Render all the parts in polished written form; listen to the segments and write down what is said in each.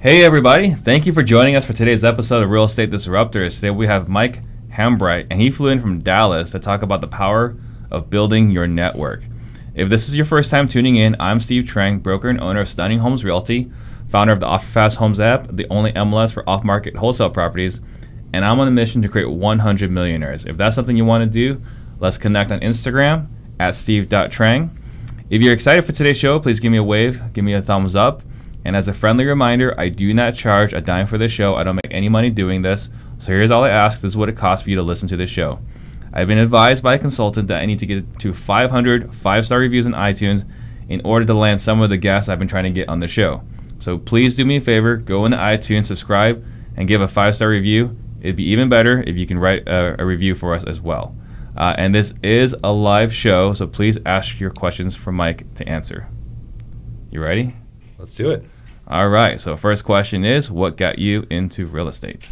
Hey everybody, thank you for joining us for today's episode of Real Estate Disruptors. Today we have Mike Hambright, and he flew in from Dallas to talk about the power of building your network. If this is your first time tuning in, I'm Steve Trang, broker and owner of Stunning Homes Realty, founder of the OfferFast Homes app, the only MLS for off-market wholesale properties, and I'm on a mission to create 100 millionaires. If that's something you want to do, let's connect on Instagram at steve.trang. If you're excited for today's show, please give me a wave, give me a thumbs up. And as a friendly reminder, I do not charge a dime for this show. I don't make any money doing this. So here's all I ask. This is what it costs for you to listen to this show. I've been advised by a consultant that I need to get to 500 five-star reviews on iTunes in order to land some of the guests I've been trying to get on the show. So please do me a favor, go into iTunes, subscribe, and give a 5-star review. It'd be even better if you can write a review for us as well. And this is a live show, so please ask your questions for Mike to answer. You ready? Let's do it. All right. So first question is, what got you into real estate?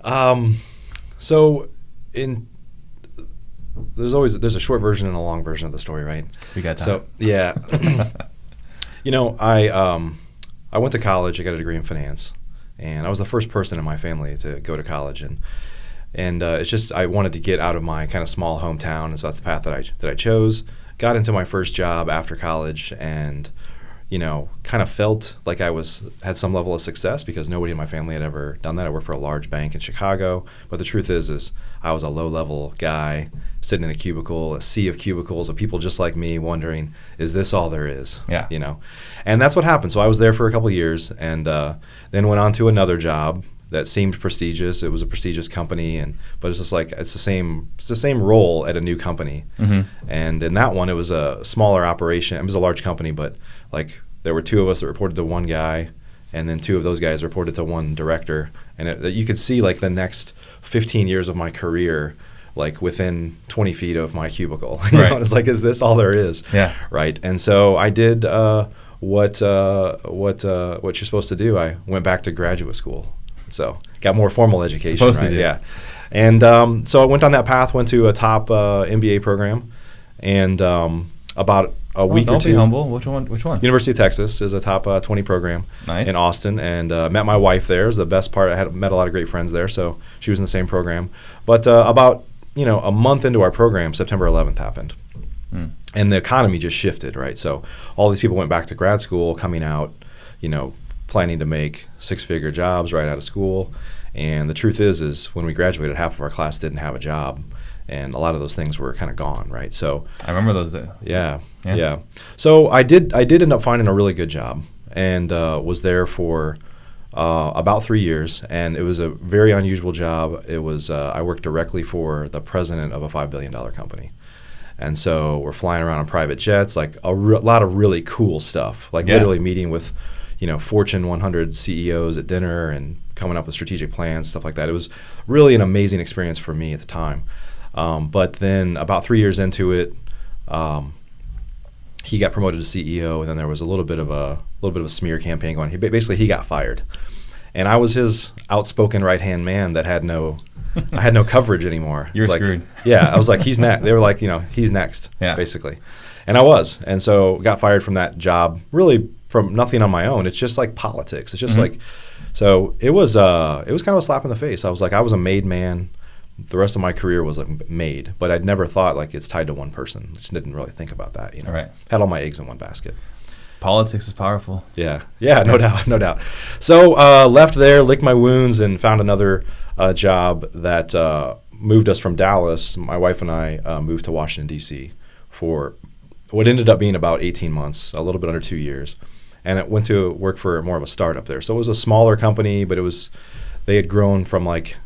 So there's a short version and a long version of the story, right? We got time. So yeah, I went to college. I got a degree in finance, and I was the first person in my family to go to college, and it's just I wanted to get out of my kind of small hometown, and so that's the path that I chose. Got into my first job after college, and kind of felt like had some level of success because nobody in my family had ever done that. I worked for a large bank in Chicago, but the truth is I was a low-level guy sitting in a cubicle, a sea of cubicles of people just like me wondering, is this all there is? Yeah. And that's what happened. So I was there for a couple of years and then went on to another job that seemed prestigious. It was a prestigious company, but it's just like it's the same role at a new company. Mm-hmm. And in that one, it was a smaller operation. It was a large company, but like there were two of us that reported to one guy, and then two of those guys reported to one director. And you could see like the next 15 years of my career, like within 20 feet of my cubicle. Right. It's like, is this all there is? Yeah. Right. And so I did what you're supposed to do. I went back to graduate school. So got more formal education. Supposed right? to do. Yeah. And so I went down that path, went to a top MBA program, and about a week or two. Don't be humble. Which one? University of Texas is a top 20 program. Nice. In Austin, and met my wife there. It was the best part. I had met a lot of great friends there, so she was in the same program. But about a month into our program, September 11th happened. And the economy just shifted, right? So all these people went back to grad school, coming out, planning to make six-figure jobs right out of school. And the truth is when we graduated, half of our class didn't have a job, and a lot of those things were kind of gone, right? So I remember those days. Yeah. So I did end up finding a really good job, and was there for about 3 years, and it was a very unusual job. It was I worked directly for the president of a $5 billion company. And so we're flying around on private jets, like a lot of really cool stuff, like literally meeting with Fortune 100 CEOs at dinner and coming up with strategic plans, stuff like that. It was really an amazing experience for me at the time. But then about 3 years into it, he got promoted to CEO, and then there was a little bit of a smear campaign going. Basically, he got fired, and I was his outspoken right-hand man that had no coverage anymore. You're like, screwed. Yeah, I was like, he's next. They were like, he's next, basically. And I was, and so got fired from that job, really from nothing on my own. It's just like politics. It's just like, so it was kind of a slap in the face. I was like, I was a made man. The rest of my career was like made, but I'd never thought like it's tied to one person. I just didn't really think about that. Right. Had all my eggs in one basket. Politics is powerful. Yeah, no doubt. So left there, licked my wounds, and found another job that moved us from Dallas. My wife and I moved to Washington, D.C. for what ended up being about 18 months, a little bit under 2 years. And it went to work for more of a startup there. So it was a smaller company, but they had grown from like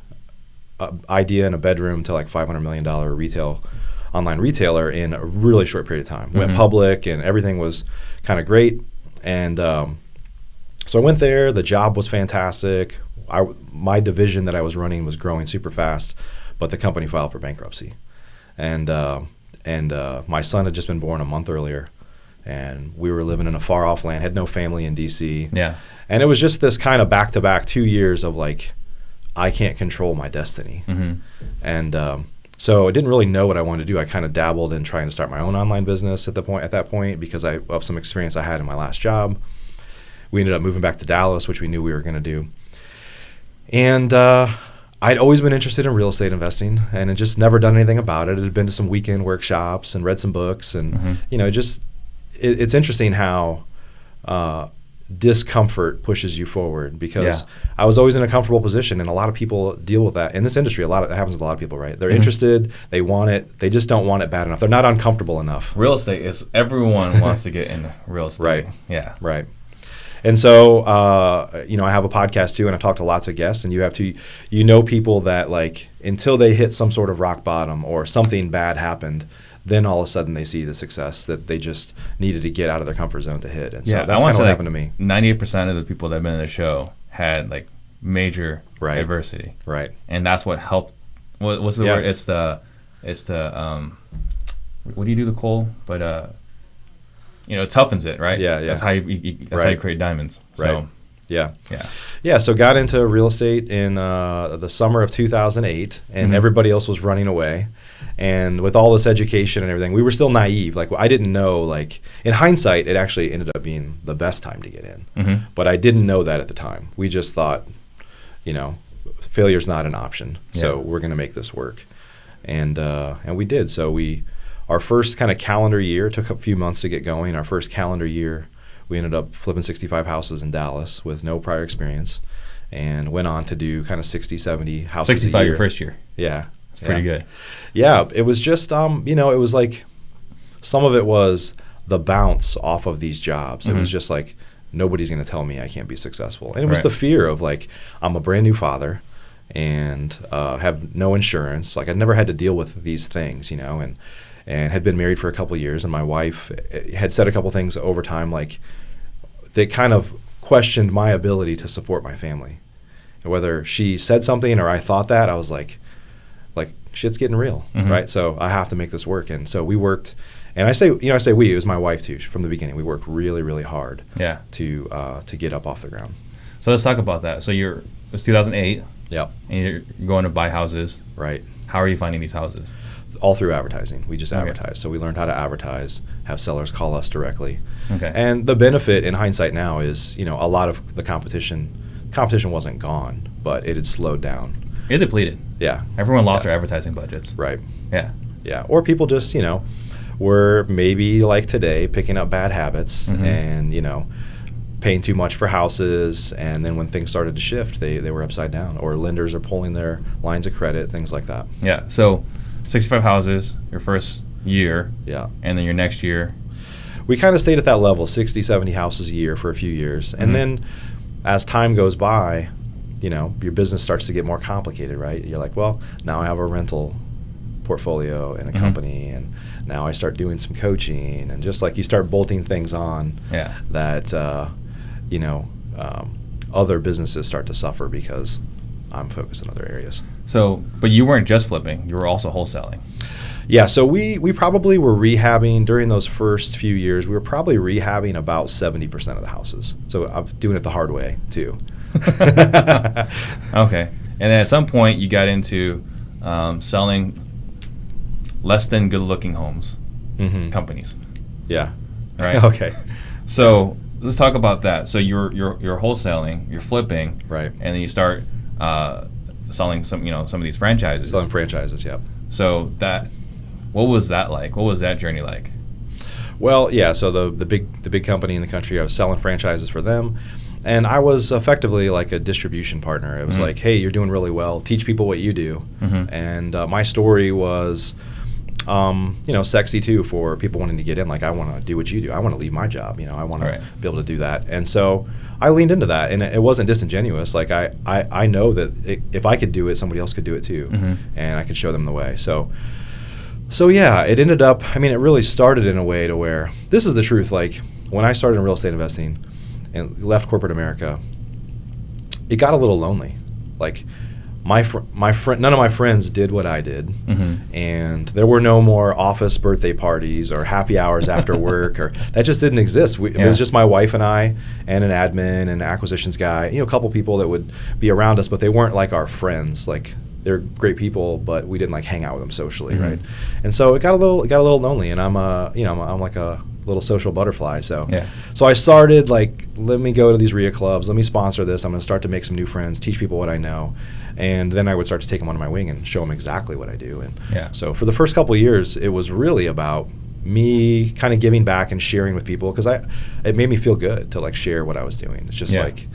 an idea in a bedroom to like $500 million online retailer in a really short period of time. Went public, and everything was kind of great. And so I went there. The job was fantastic. My division that I was running was growing super fast, but the company filed for bankruptcy. And my son had just been born a month earlier, and we were living in a far-off land, had no family in D.C. Yeah. And it was just this kind of back-to-back 2 years of like, I can't control my destiny. And so I didn't really know what I wanted to do. I kind of dabbled in trying to start my own online business at that point because of some experience I had in my last job. we ended up moving back to Dallas, which we knew we were going to do. And I'd always been interested in real estate investing and had just never done anything about it. I'd been to some weekend workshops and read some books. And, it's interesting how discomfort pushes you forward, because I was always in a comfortable position, and a lot of people deal with that in this industry. It happens with a lot of people, right? They're interested, they want it, they just don't want it bad enough. They're not uncomfortable enough. Real estate is, everyone wants to get in real estate. Right. Yeah. Right. And so, I have a podcast too, and I talk to lots of guests, and you have to, people that like until they hit some sort of rock bottom or something bad happened, then all of a sudden they see the success that they just needed to get out of their comfort zone to hit. And so that's kind of what happened to me. 98% of the people that have been in the show had like major adversity. Right. And that's what helped. What's the word? It's the what do you do to coal? But it toughens it, right? Yeah. That's how you create diamonds. Right. So, yeah. So got into real estate in the summer of 2008, and everybody else was running away. And with all this education and everything, we were still naive. Like, I didn't know, like, in hindsight, it actually ended up being the best time to get in. But I didn't know that at the time. We just thought, failure's not an option. So we're going to make this work. And we did. So our first kind of calendar year, took a few months to get going. Our first calendar year, we ended up flipping 65 houses in Dallas with no prior experience, and went on to do kind of 60, 70 houses 65 a year. Your first year. Yeah. It's pretty good. Yeah, it was just, it was like, some of it was the bounce off of these jobs. It was just like, nobody's going to tell me I can't be successful. And it was the fear of like, I'm a brand new father and have no insurance. Like, I'd never had to deal with these things, and had been married for a couple of years. And my wife had said a couple things over time, like, they kind of questioned my ability to support my family. And whether she said something or I thought that, I was like, shit's getting real, right? So I have to make this work. And so we worked, and I say we, it was my wife too, from the beginning. We worked really, really hard to get up off the ground. So let's talk about that. So it was 2008. Yeah. And you're going to buy houses. Right. How are you finding these houses? All through advertising. We just advertised. So we learned how to advertise, have sellers call us directly. Okay. And the benefit in hindsight now is, a lot of the competition wasn't gone, but it had slowed down. It depleted. Yeah. Everyone lost their advertising budgets. Right. Yeah. Yeah. Or people just, were maybe like today picking up bad habits and, paying too much for houses. And then when things started to shift, they were upside down, or lenders are pulling their lines of credit, things like that. Yeah. So 65 houses your first year. Yeah. And then your next year. We kind of stayed at that level, 60, 70 houses a year for a few years. And then as time goes by, your business starts to get more complicated, right? You're like, well, now I have a rental portfolio and a company, and now I start doing some coaching, and just like you start bolting things on that, other businesses start to suffer because I'm focused in other areas. So, but you weren't just flipping, you were also wholesaling. Yeah, so we probably were rehabbing during those first few years. We were probably rehabbing about 70% of the houses. So I'm doing it the hard way too. Okay. And then at some point you got into selling less than good looking homes, companies. Yeah. Right. Okay. So let's talk about that. So you're wholesaling, you're flipping, right, and then you start selling some of these franchises. Selling franchises, yeah. So what was that like? What was that journey like? Well, yeah. So the big company in the country, I was selling franchises for them. And I was effectively like a distribution partner. It was like, hey, you're doing really well. Teach people what you do. And my story was, sexy too for people wanting to get in. Like, I want to do what you do. I want to leave my job. I want to be able to do that. And so I leaned into that, and it wasn't disingenuous. Like I know that if I could do it, somebody else could do it too, and I could show them the way. So yeah, it ended up. I mean, it really started in a way to where this is the truth. Like, when I started in real estate investing and left corporate America, it got a little lonely. Like, none of my friends did what I did, and there were no more office birthday parties or happy hours after work, or that just didn't exist. It was just my wife and I, and an admin and acquisitions guy, a couple people that would be around us, but they weren't like our friends. Like, they're great people, but we didn't like hang out with them socially, right? And so it got a little lonely, and I'm like a little social butterfly. So I started like, let me go to these RIA clubs, let me sponsor this. I'm going to start to make some new friends, teach people what I know, and then I would start to take them under my wing and show them exactly what I do. And so for the first couple of years, it was really about me kind of giving back and sharing with people, because it made me feel good to like share what I was doing. It's just like,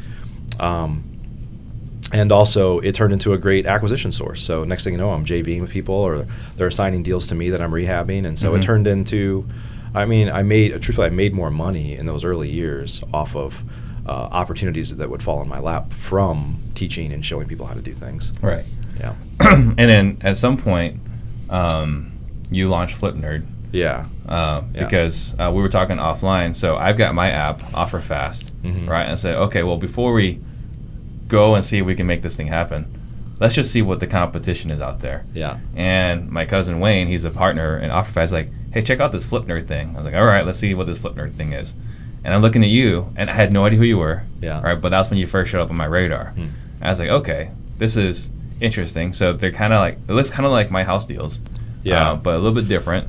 and also it turned into a great acquisition source. So next thing you know, I'm JVing with people, or they're assigning deals to me that I'm rehabbing, and so it turned into, I made more money in those early years off of opportunities that would fall in my lap from teaching and showing people how to do things. Right. Yeah. And then at some point, you launched FlipNerd. Because we were talking offline. So I've got my app, OfferFast, right? And I said, okay, well, before we go and see if we can make this thing happen, let's just see what the competition is out there. And my cousin Wayne, he's a partner in OfferFast, like, hey, check out this FlipNerd thing. I was like, all right, let's see what this FlipNerd thing is. And I'm looking at you, and I had no idea who you were. Right, but that's when you first showed up on my radar. And I was like, okay, this is interesting. So they're kind of like, it looks kind of like My House Deals, but a little bit different.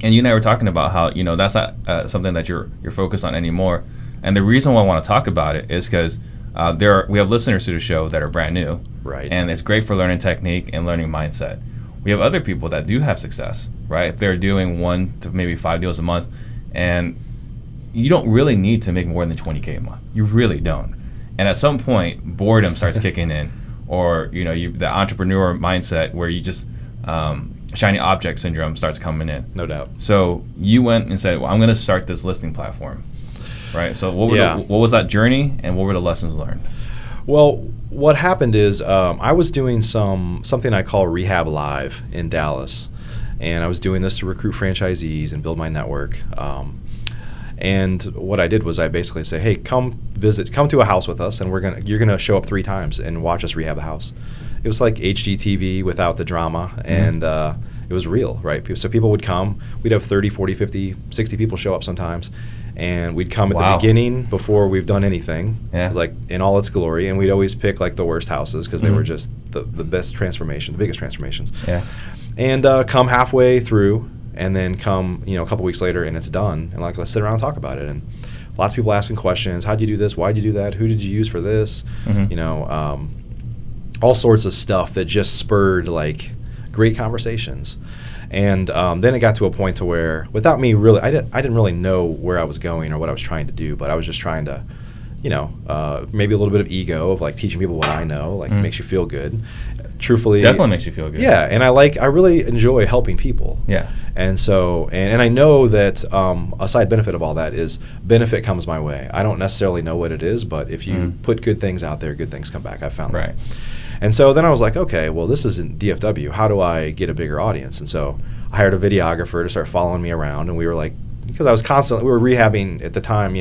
And you and I were talking about how, that's not something that you're focused on anymore. And the reason why I want to talk about it is because we have listeners to the show that are brand new. Right. And it's great for learning technique and learning mindset. We have other people that do have success, right? They're doing 1 to maybe 5 deals a month, and you don't really need to make more than $20K a month. You really don't. And at some point, boredom starts kicking in, or the entrepreneur mindset where you just shiny object syndrome starts coming in. No doubt. So you went and said, well, I'm going to start this listing platform, right? So what was that journey, and what were the lessons learned? Well, what happened is I was doing something I call Rehab Live in Dallas, and I was doing this to recruit franchisees and build my network. And what I did was I basically say, hey, come to a house with us, and you're gonna show up 3 times and watch us rehab the house. It was like HGTV without the drama, and it was real, right? So people would come. We'd have 30, 40, 50, 60 people show up sometimes, and we'd come at the beginning before we've done anything, like in all its glory, and we'd always pick like the worst houses because they were just the best transformations, the biggest transformations. And come halfway through, and then come, a couple weeks later, and it's done, and like, let's sit around and talk about it. And lots of people asking questions. How'd you do this? Why'd you do that? Who did you use for this? All sorts of stuff that just spurred like great conversations. And then it got to a point to where, without me really, I didn't really know where I was going or what I was trying to do, but I was just trying to, maybe a little bit of ego of like teaching people what I know, like it makes you feel good. Truthfully, definitely makes you feel good. Yeah, and I really enjoy helping people. Yeah, and so and I know that a side benefit of all that is benefit comes my way. I don't necessarily know what it is, but if you put good things out there, good things come back. I found that. And so then I was like, okay, well, this isn't DFW. How do I get a bigger audience? And so I hired a videographer to start following me around, and we were like, because I was we were rehabbing at the time,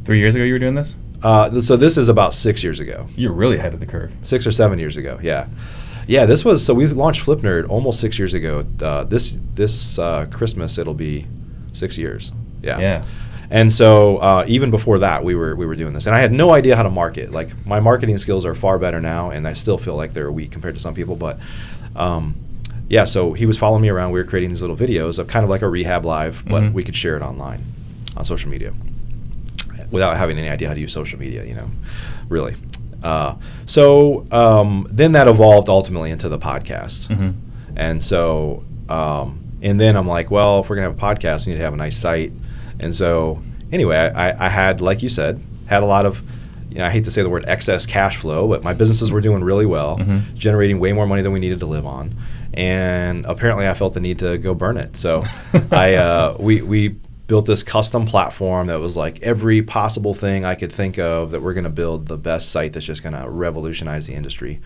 3 years ago you were doing this? So this is about 6 years ago. You're really ahead of the curve. 6 or 7 years ago, yeah. So we launched FlipNerd almost 6 years ago. This Christmas it'll be 6 years. Yeah. And so even before that, we were doing this, and I had no idea how to market. Like my marketing skills are far better now, and I still feel like they're weak compared to some people. But so he was following me around. We were creating these little videos of kind of like a Rehab Live, but we could share it online on social media without having any idea how to use social media, really. So then that evolved ultimately into the podcast. And so, and then I'm like, well, if we're going to have a podcast, we need to have a nice site. And so anyway, I had, like you said, had a lot of, I hate to say the word excess cash flow, but my businesses were doing really well, generating way more money than we needed to live on. And apparently I felt the need to go burn it. So we built this custom platform that was like every possible thing I could think of that we're going to build the best site that's just going to revolutionize the industry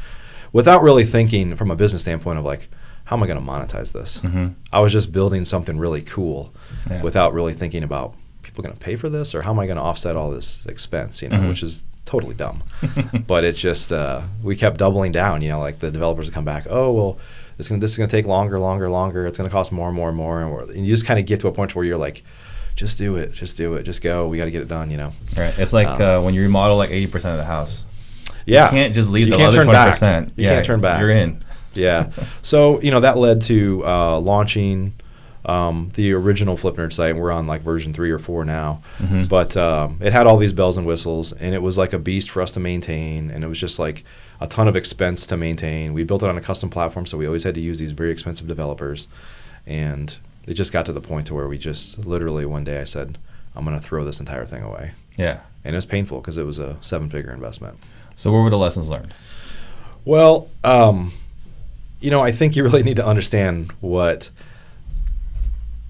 without really thinking from a business standpoint of like, how am I going to monetize this? I was just building something really cool without really thinking about people going to pay for this or how am I going to offset all this expense, which is totally dumb. But it's just, we kept doubling down, like the developers would come back, oh, well, this is going to take longer. It's going to cost more and more and more. And you just kind of get to a point where you're like, just do it, just go. We got to get it done, Right. It's like when you remodel like 80% of the house. Yeah. You can't just leave You the can't other turn back. 20%. You can't turn back. You're in. Yeah. So, that led to launching the original FlipNerd site. We're on like version 3 or 4 now. Mm-hmm. But it had all these bells and whistles, and it was like a beast for us to maintain, and it was just like a ton of expense to maintain. We built it on a custom platform, so we always had to use these very expensive developers. And it just got to the point to where we just literally one day I said, I'm going to throw this entire thing away. Yeah. And it was painful because it was a 7-figure investment. So what were the lessons learned? Well, I think you really need to understand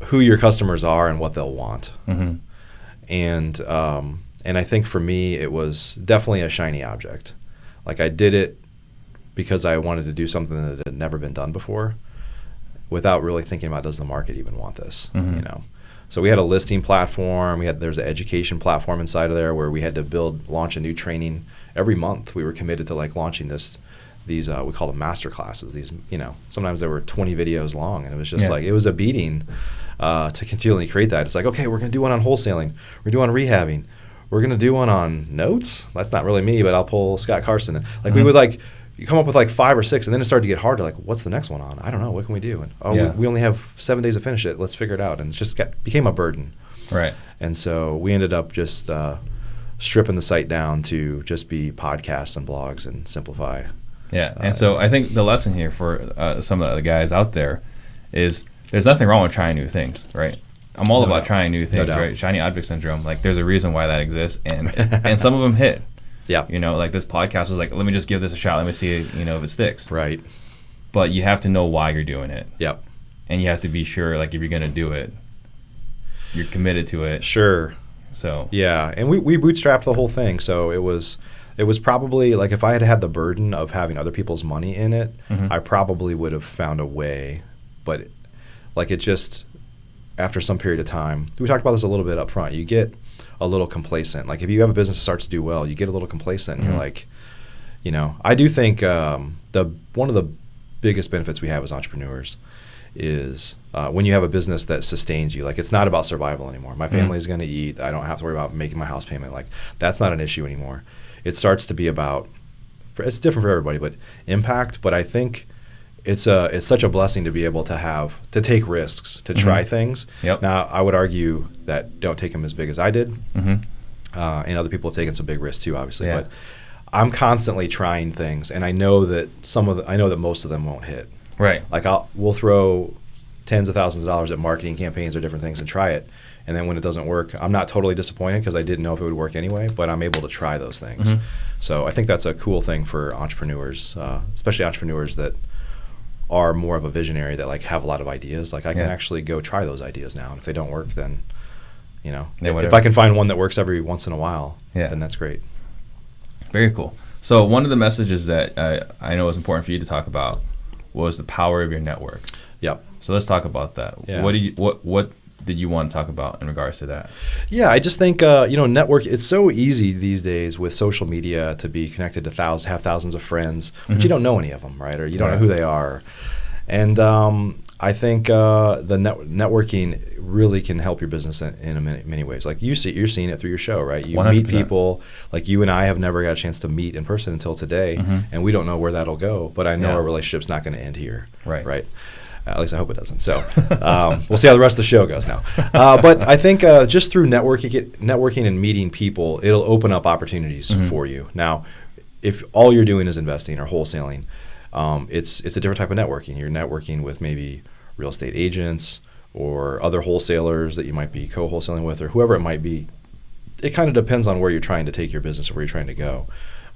who your customers are and what they'll want. Mm-hmm. And I think for me, it was definitely a shiny object. Like I did it because I wanted to do something that had never been done before without really thinking about, does the market even want this? Mm-hmm. So we had a listing platform. There's an education platform inside of there where we had to launch a new training every month. We were committed to like launching these we call them master classes. These, sometimes they were 20 videos long, and it was just like, it was a beating to continually create that. It's like, okay, we're going to do one on wholesaling. We're going to do one on rehabbing. We're going to do one on notes. That's not really me, but I'll pull Scott Carson in. Like mm-hmm. we would you come up with like 5 or 6, and then it started to get harder. Like, what's the next one on? I don't know. What can we do? And we only have 7 days to finish it. Let's figure it out. And it just became a burden. Right. And so we ended up just stripping the site down to just be podcasts and blogs and simplify. Yeah. And so I think the lesson here for some of the guys out there is there's nothing wrong with trying new things, right? I'm all about trying new things, right? Shiny object syndrome. Like there's a reason why that exists, and some of them hit. Yeah. Like this podcast was like, let me just give this a shot. Let me see, if it sticks. Right. But you have to know why you're doing it. Yep. And you have to be sure, like, if you're going to do it, you're committed to it. Sure. So. Yeah. And we bootstrapped the whole thing. So it was probably like if I had the burden of having other people's money in it, mm-hmm. I probably would have found a way. But like it just, after some period of time, we talked about this a little bit up front, you get a little complacent. Like if you have a business that starts to do well, you get a little complacent. And mm-hmm. you're like, I do think one of the biggest benefits we have as entrepreneurs is when you have a business that sustains you. Like it's not about survival anymore. My family's going to eat. I don't have to worry about making my house payment. Like that's not an issue anymore. It starts to be about, it's different for everybody, but impact. But I think it's such a blessing to be able to take risks, to try mm-hmm. things. Yep. Now, I would argue that don't take them as big as I did. Mm-hmm. And other people have taken some big risks too, obviously. Yeah. But I'm constantly trying things, and I know that most of them won't hit. Right. Like we'll throw tens of thousands of dollars at marketing campaigns or different things and try it. And then when it doesn't work, I'm not totally disappointed because I didn't know if it would work anyway, but I'm able to try those things. Mm-hmm. So I think that's a cool thing for entrepreneurs, especially entrepreneurs that are more of a visionary, that like have a lot of ideas. Like I can actually go try those ideas now. And if they don't work, then, if I can find one that works every once in a while, then that's great. Very cool. So one of the messages that I know is important for you to talk about was the power of your network. Yep. So let's talk about that. Yeah. What did you want to talk about in regards to that? Yeah, I just think network. It's so easy these days with social media to be connected to have thousands of friends, but you don't know any of them, right? Or you don't know who they are. And I think the networking really can help your business in many ways. Like you're seeing it through your show, right? You 100%. Meet people. Like you and I have never got a chance to meet in person until today, and we don't know where that'll go. But I know our relationship's not going to end here, right? At least I hope it doesn't. So we'll see how the rest of the show goes now. But I think just through networking and meeting people, it'll open up opportunities for you. Now, if all you're doing is investing or wholesaling, it's a different type of networking. You're networking with maybe real estate agents or other wholesalers that you might be co-wholesaling with, or whoever it might be. It kind of depends on where you're trying to take your business or where you're trying to go.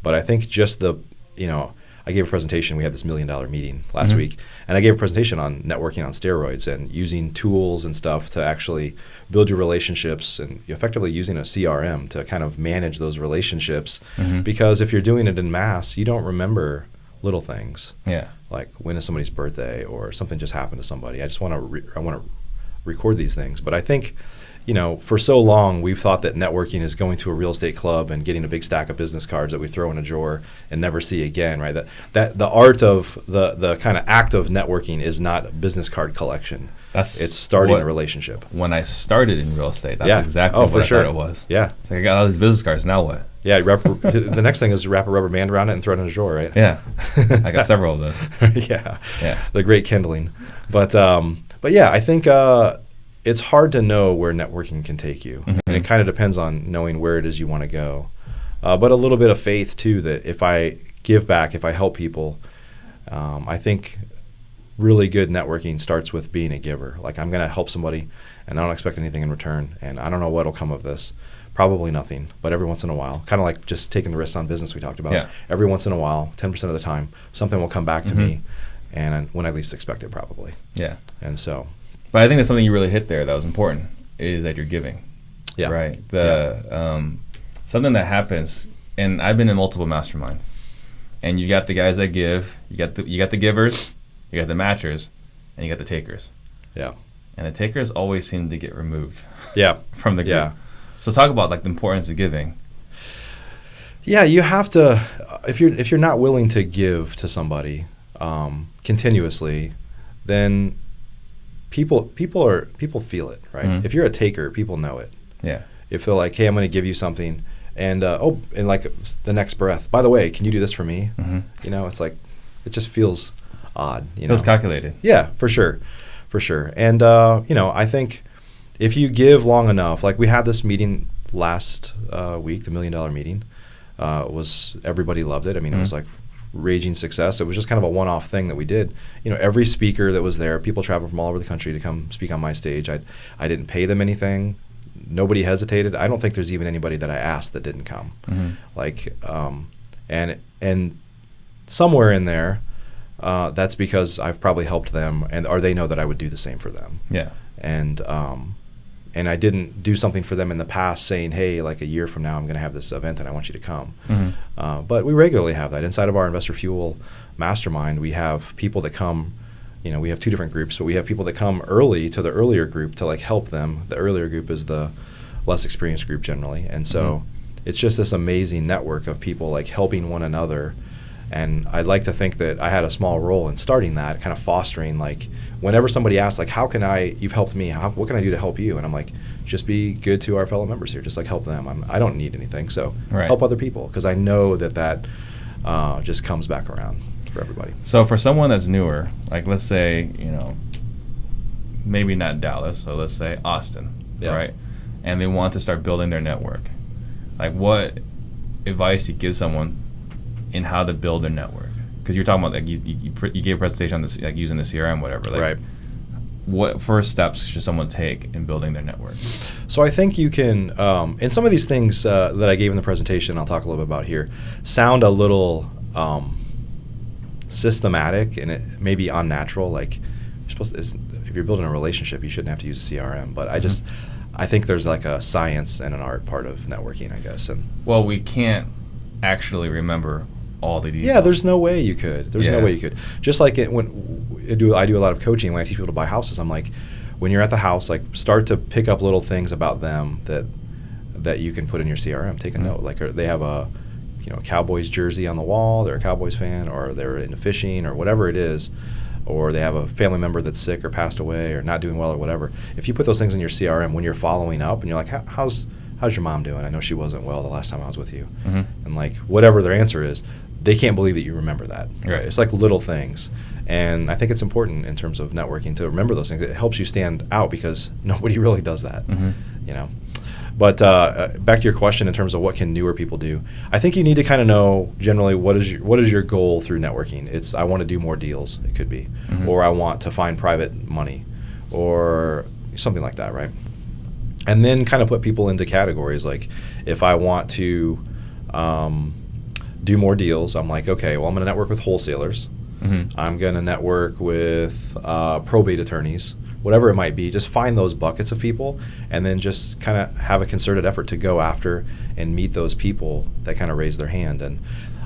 But I think just I gave a presentation. We had this $1 million meeting last week, and I gave a presentation on networking on steroids and using tools and stuff to actually build your relationships, and effectively using a CRM to kind of manage those relationships. Because if you're doing it in mass, you don't remember little things. Yeah. Like when is somebody's birthday or something just happened to somebody. I just want to record these things. But I think, for so long we've thought that networking is going to a real estate club and getting a big stack of business cards that we throw in a drawer and never see again, right? That the art of the kind of act of networking is not a business card collection. It's starting a relationship. When I started in real estate, that's exactly what I thought it was. Yeah. It's like I got all these business cards, now what? Yeah, the next thing is wrap a rubber band around it and throw it in a drawer, right? Yeah, I got several of those. Yeah, Yeah. the great kindling. But yeah, I think it's hard to know where networking can take you, Mm-hmm. and it kind of depends on knowing where it is you want to go. But a little bit of faith too, that if I give back, if I help people, I think really good networking starts with being a giver. Like, I'm going to help somebody, and I don't expect anything in return, and I don't know what'll come of this. Probably nothing, but every once in a while, kind of like just taking the risks on business we talked about. Yeah. Every once in a while, 10% of the time, something will come back to me, and when I least expect it, probably. Yeah. And so. But I think that's something you really hit there that was important, is that you're giving. Yeah. Right. Something that happens, and I've been in multiple masterminds, and you got the guys that give, you got the givers, you got the matchers, and you got the takers. Yeah. And the takers always seem to get removed. Yeah. From the group. Yeah. So talk about like the importance of giving. Yeah, you have to. If you're not willing to give to somebody continuously, then people feel it, right? Mm-hmm. If you're a taker, people know it. Yeah. If they're like, hey, I'm going to give you something, and and like the next breath, by the way, can you do this for me? Mm-hmm. You know, it's like, it just feels odd. Feels calculated. Yeah, for sure. And I think if you give long enough, like we had this meeting last week, the $1 Million meeting, everybody loved it. I mean, it was like raging success. It was just kind of a one-off thing that we did. Every speaker that was there, people traveled from all over the country to come speak on my stage. I didn't pay them anything. Nobody hesitated. I don't think there's even anybody that I asked that didn't come. Mm-hmm. Like, and somewhere in there, that's because I've probably helped them, or they know that I would do the same for them. Yeah. And I didn't do something for them in the past saying, hey, like a year from now I'm going to have this event and I want you to come. Mm-hmm. But we regularly have that. Inside of our Ambassador Fuel Mastermind, we have people that come, we have two different groups, but we have people that come early to the earlier group to like help them. The earlier group is the less experienced group generally. And so it's just this amazing network of people like helping one another. And I'd like to think that I had a small role in starting that, kind of fostering, like, whenever somebody asks, like, you've helped me, what can I do to help you? And I'm like, just be good to our fellow members here, just like help them. I don't need anything, so help other people, because I know that just comes back around for everybody. So for someone that's newer, like let's say, maybe not Dallas, so let's say Austin, right? And they want to start building their network. Like, what advice do you give someone in how to build their network? Because you're talking about like you gave a presentation on this, like using the CRM, whatever. Like, right. What first steps should someone take in building their network? So I think you can, and some of these things that I gave in the presentation, I'll talk a little bit about here, sound a little systematic and it may be unnatural. Like, if you're building a relationship, you shouldn't have to use a CRM. But I think there's like a science and an art part of networking, I guess. And well, we can't actually remember all the details. Yeah, there's no way you could. No way you could. Just like when I do a lot of coaching, when I teach people to buy houses, I'm like, when you're at the house, like start to pick up little things about them that you can put in your CRM. Take a note. Like they have a Cowboys jersey on the wall, they're a Cowboys fan, or they're into fishing or whatever it is, or they have a family member that's sick or passed away or not doing well or whatever. If you put those things in your CRM when you're following up and you're like, how's your mom doing? I know she wasn't well the last time I was with you. And like whatever their answer is, they can't believe that you remember that. Right. It's like little things. And I think it's important in terms of networking to remember those things. It helps you stand out because nobody really does that. But back to your question in terms of what can newer people do, I think you need to kind of know generally what is your goal through networking. It's I want to do more deals, it could be, or I want to find private money, or something like that, right? And then kind of put people into categories. Like if I want to do more deals, I'm like, okay, well, I'm going to network with wholesalers. I'm going to network with probate attorneys, whatever it might be. Just find those buckets of people and then just kind of have a concerted effort to go after and meet those people that kind of raise their hand. And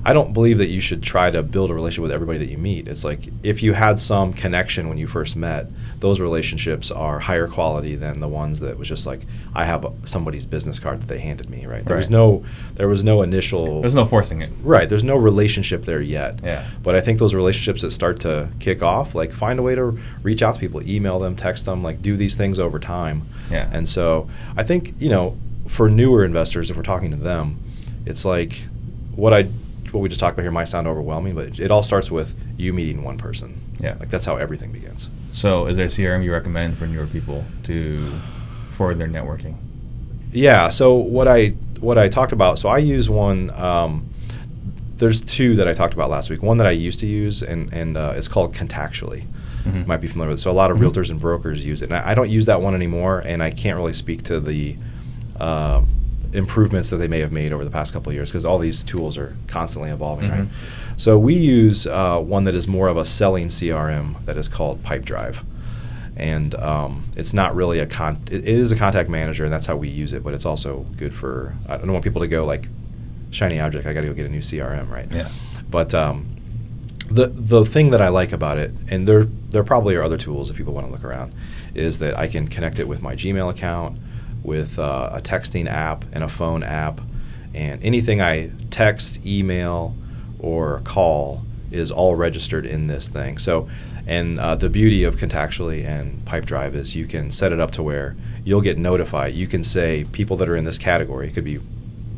I don't believe that you should try to build a relationship with everybody that you meet. It's like if you had some connection when you first met, those relationships are higher quality than the ones that was just like, I have somebody's business card that they handed me, right? There was no initial... There's no forcing it. Right. There's no relationship there yet. Yeah. But I think those relationships that start to kick off, like find a way to reach out to people, email them, text them, like do these things over time. Yeah. And so I think, for newer investors, if we're talking to them, it's like what we just talked about here might sound overwhelming, but it all starts with you meeting one person. Yeah. Like that's how everything begins. So is there a CRM you recommend for newer people for their networking? Yeah. So what I talked about, so I use one, there's two that I talked about last week. One that I used to use, and it's called Contactually. Mm-hmm. You might be familiar with it. So a lot of realtors and brokers use it. And I don't use that one anymore, and I can't really speak to the improvements that they may have made over the past couple of years because all these tools are constantly evolving, right? So we use one that is more of a selling CRM that is called Pipedrive. And it's not really it is a contact manager, and that's how we use it, but it's also good for, I don't want people to go like, shiny object, I got to go get a new CRM, right? Yeah. But the thing that I like about it, and there probably are other tools if people want to look around, is that I can connect it with my Gmail account, with a texting app and a phone app, and anything I text, email, or call is all registered in this thing. So, and the beauty of Contactually and Pipedrive is you can set it up to where you'll get notified. You can say people that are in this category, it could be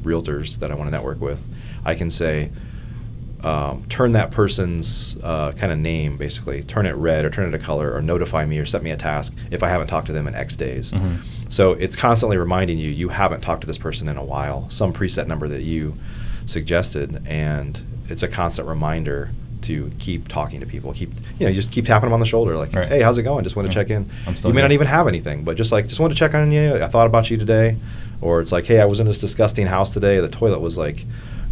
realtors that I want to network with, I can say, turn that person's kind of name, basically, turn it red or turn it a color or notify me or set me a task if I haven't talked to them in X days. Mm-hmm. So it's constantly reminding you haven't talked to this person in a while, some preset number that you suggested, and it's a constant reminder to keep talking to people. You just keep tapping them on the shoulder, like, right. Hey, how's it going? Just want to check in. You may not even have anything, but just want to check on you. I thought about you today. Or it's like, hey, I was in this disgusting house today. The toilet was like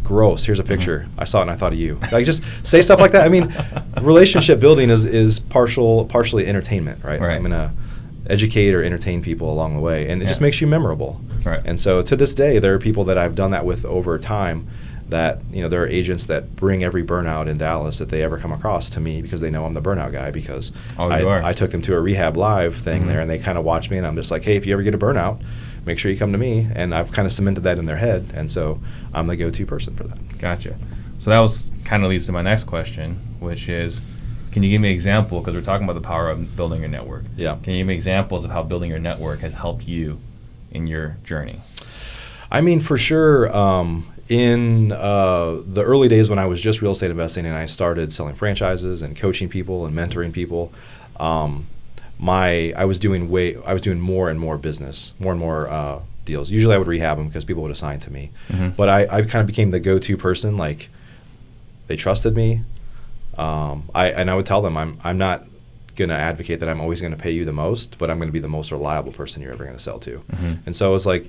gross. Here's a picture. Mm-hmm. I saw it and I thought of you. Like, just say stuff like that. I mean, relationship building is partially entertainment, right? I'm gonna educate or entertain people along the way, and it just makes you memorable. Right. And so to this day, there are people that I've done that with over time. That there are agents that bring every burnout in Dallas that they ever come across to me because they know I'm the burnout guy because I took them to a rehab live thing there, and they kind of watch me, and I'm just like, hey, if you ever get a burnout, make sure you come to me, and I've kind of cemented that in their head, and so I'm the go-to person for that. Gotcha. So that was kind of leads to my next question, which is, can you give me an example, because we're talking about the power of building your network. Yeah. Can you give me examples of how building your network has helped you in your journey? I mean, for sure, in the early days when I was just real estate investing and I started selling franchises and coaching people and mentoring people, I was doing more and more business, more and more deals. Usually I would rehab them because people would assign to me. Mm-hmm. But I kind of became the go-to person. Like, they trusted me. I would tell them I'm not going to advocate that I'm always going to pay you the most, but I'm going to be the most reliable person you're ever going to sell to. Mm-hmm. And so it was like,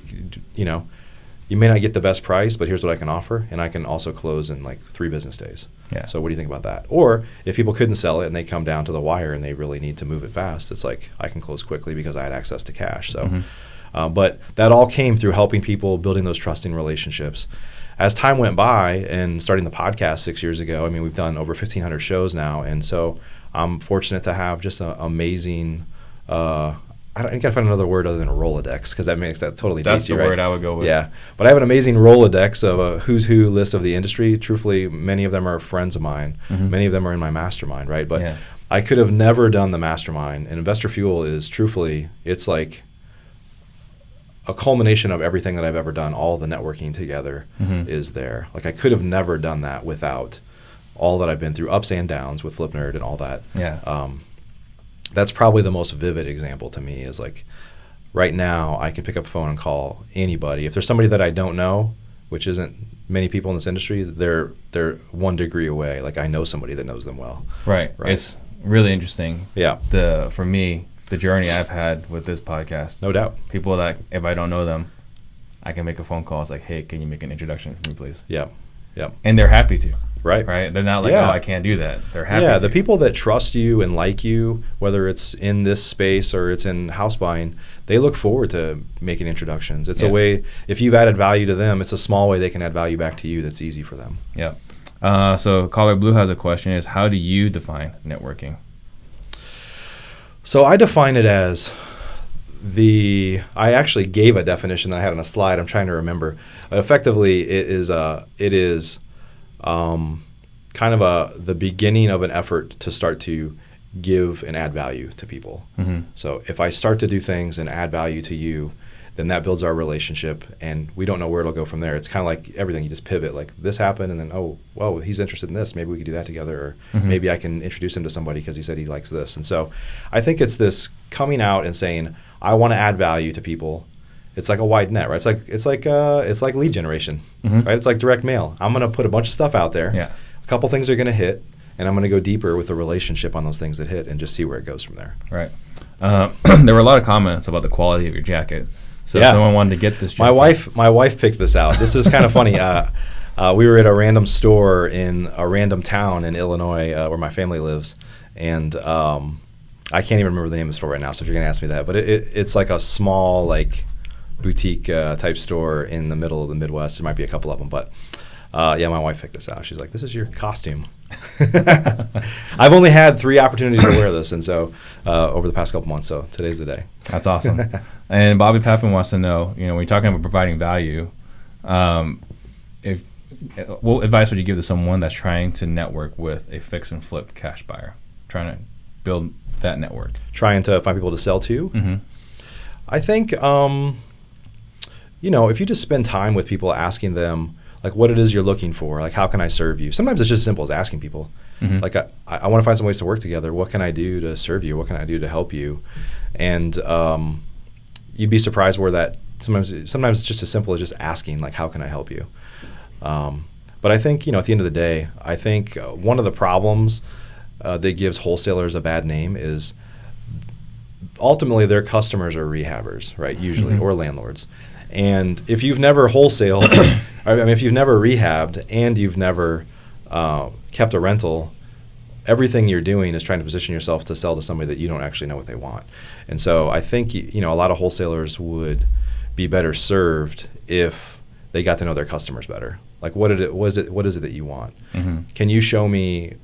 you may not get the best price, but here's what I can offer, and I can also close in like 3 business days. Yeah. So what do you think about that? Or if people couldn't sell it and they come down to the wire and they really need to move it fast, it's like I can close quickly because I had access to cash. So, mm-hmm. But that all came through helping people, building those trusting relationships. As time went by and starting the podcast 6 years ago, I mean, we've done over 1,500 shows now, and so I'm fortunate to have just an amazing I gotta find another word other than a Rolodex because that makes that totally That's tasty, the right? word I would go with. Yeah, but I have an amazing Rolodex of a who's who list of the industry. Truthfully, many of them are friends of mine. Mm-hmm. Many of them are in my mastermind, right? But I could have never done the mastermind. And Investor Fuel is truthfully, it's like a culmination of everything that I've ever done. All the networking together is there. Like, I could have never done that without all that I've been through, ups and downs with FlipNerd and all that. Yeah. That's probably the most vivid example to me is like right now I can pick up a phone and call anybody. If there's somebody that I don't know, which isn't many people in this industry, they're 1 degree away. Like, I know somebody that knows them well. Right. It's really interesting. Yeah. For me, the journey I've had with this podcast. No doubt. People that if I don't know them, I can make a phone call. It's like, hey, can you make an introduction for me, please? Yeah. Yeah. And they're happy to. Right. They're not like, oh, I can't do that. They're happy. Yeah, the people that trust you and like you, whether it's in this space or it's in house buying, they look forward to making introductions. It's a way, if you've added value to them, it's a small way they can add value back to you that's easy for them. Yeah. So Caller Blue has a question is, how do you define networking? So I define it as I actually gave a definition that I had on a slide. I'm trying to remember. But effectively, it is kind of the beginning of an effort to start to give and add value to people. Mm-hmm. So if I start to do things and add value to you, then that builds our relationship, and we don't know where it'll go from there. It's kind of like everything. You just pivot, like this happened, and then, oh, well, he's interested in this. Maybe we could do that together, or maybe I can introduce him to somebody because he said he likes this. And so I think it's this coming out and saying, I want to add value to people. It's like a wide net, right? It's like lead generation, right? It's like direct mail. I'm going to put a bunch of stuff out there. Yeah. A couple things are going to hit, and I'm going to go deeper with the relationship on those things that hit and just see where it goes from there. Right. There were a lot of comments about the quality of your jacket. So if someone wanted to get this jacket. My wife picked this out. This is kind of funny. We were at a random store in a random town in Illinois where my family lives, and I can't even remember the name of the store right now, so if you're going to ask me that. But it's like a small like boutique type store in the middle of the Midwest. There might be a couple of them, but my wife picked this out. She's like, this is your costume. I've only had 3 opportunities to wear this, and so over the past couple months, so today's the day. That's awesome. And Bobby Papin wants to know, when you're talking about providing value, what advice would you give to someone that's trying to network with a fix and flip cash buyer, trying to build that network? Trying to find people to sell to? I think, if you just spend time with people asking them, like what it is you're looking for, like how can I serve you? Sometimes it's just as simple as asking people, like I want to find some ways to work together. What can I do to serve you? What can I do to help you? And you'd be surprised where that sometimes it's just as simple as just asking, like how can I help you? But I think at the end of the day, I think one of the problems that gives wholesalers a bad name is ultimately their customers are rehabbers, right? Usually, or landlords. And if you've never wholesaled, if you've never rehabbed and you've never kept a rental, everything you're doing is trying to position yourself to sell to somebody that you don't actually know what they want. And so I think a lot of wholesalers would be better served if they got to know their customers better. Like what is it that you want? Can you show me,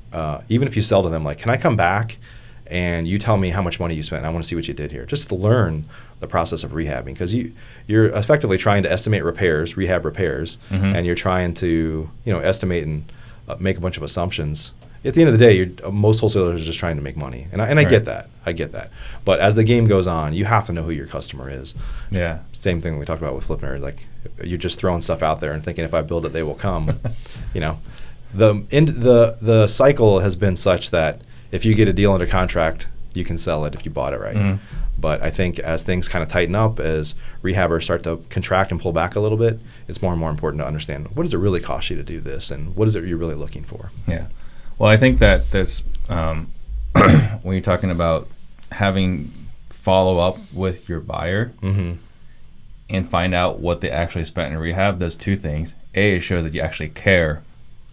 even if you sell to them, like can I come back and you tell me how much money you spent and I want to see what you did here, just to learn the process of rehabbing, because you're effectively trying to estimate rehab repairs, and you're trying to estimate and make a bunch of assumptions. At the end of the day, most wholesalers are just trying to make money, and I get that. But as the game goes on, you have to know who your customer is. Yeah. Same thing we talked about with FlipNerd. Like you're just throwing stuff out there and thinking if I build it, they will come. The cycle has been such that if you get a deal under contract, you can sell it if you bought it right. But I think as things kind of tighten up, as rehabbers start to contract and pull back a little bit, it's more and more important to understand what does it really cost you to do this, and what is it you're really looking for. Yeah. Well, I think that this, when you're talking about having follow up with your buyer and find out what they actually spent in rehab, does 2 things. A, it shows that you actually care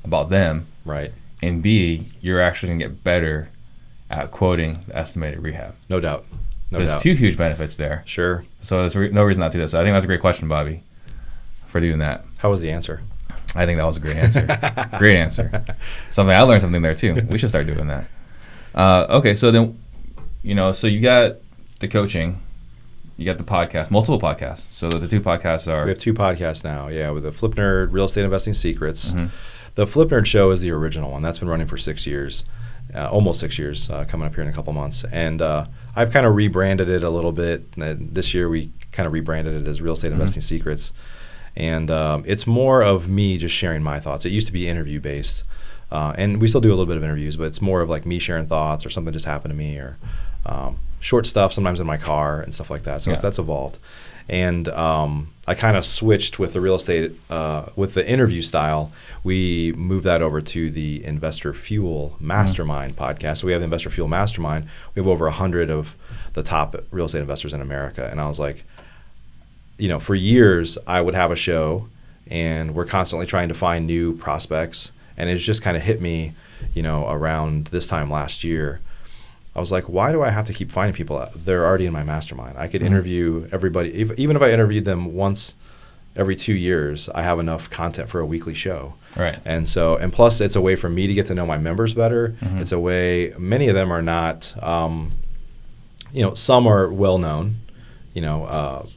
about them. Right. And B, you're actually going to get better at quoting the estimated rehab. No doubt. There's 2 huge benefits there. Sure. So there's no reason not to do this. So I think that's a great question, Bobby, for doing that. How was the answer? I think that was a great answer. Great answer. I learned something there too. We should start doing that. Okay, so then, so you got the coaching, you got the podcast, multiple podcasts. So the 2 podcasts are... We have 2 podcasts now, with the FlipNerd, Real Estate Investing Secrets. The FlipNerd show is the original one. That's been running for 6 years, almost 6 years, coming up here in a couple months. And I've kind of rebranded it a little bit. This year we kind of rebranded it as Real Estate Investing Secrets. And it's more of me just sharing my thoughts. It used to be interview based, and we still do a little bit of interviews, but it's more of like me sharing thoughts or something just happened to me, or short stuff sometimes in my car and stuff like that. So that's evolved. And I kind of switched with the real estate, with the interview style. We moved that over to the Investor Fuel Mastermind podcast. So we have the Investor Fuel Mastermind. We have over 100 of the top real estate investors in America. And I was like, for years I would have a show and we're constantly trying to find new prospects. And it's just kind of hit me, around this time last year. I was like, why do I have to keep finding people? They're already in my mastermind. I could interview everybody. Even if I interviewed them once every 2 years, I have enough content for a weekly show. Right. And plus it's a way for me to get to know my members better. It's a way, many of them are not, some are well-known,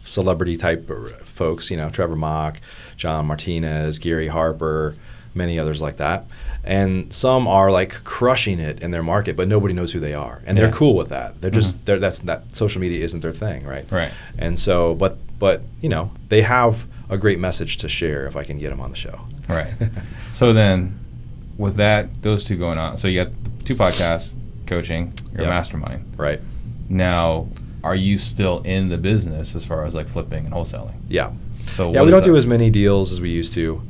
celebrity type folks, Trevor Mock, John Martinez, Gary Harper, many others like that. And some are like crushing it in their market, but nobody knows who they are. And they're cool with that. They're just, that social media isn't their thing, right? Right. And so, but but they have a great message to share if I can get them on the show. Right. So then, with those two going on, so you got 2 podcasts, coaching, your mastermind. Right. Now, are you still in the business as far as like flipping and wholesaling? Yeah. So we don't do as many deals as we used to.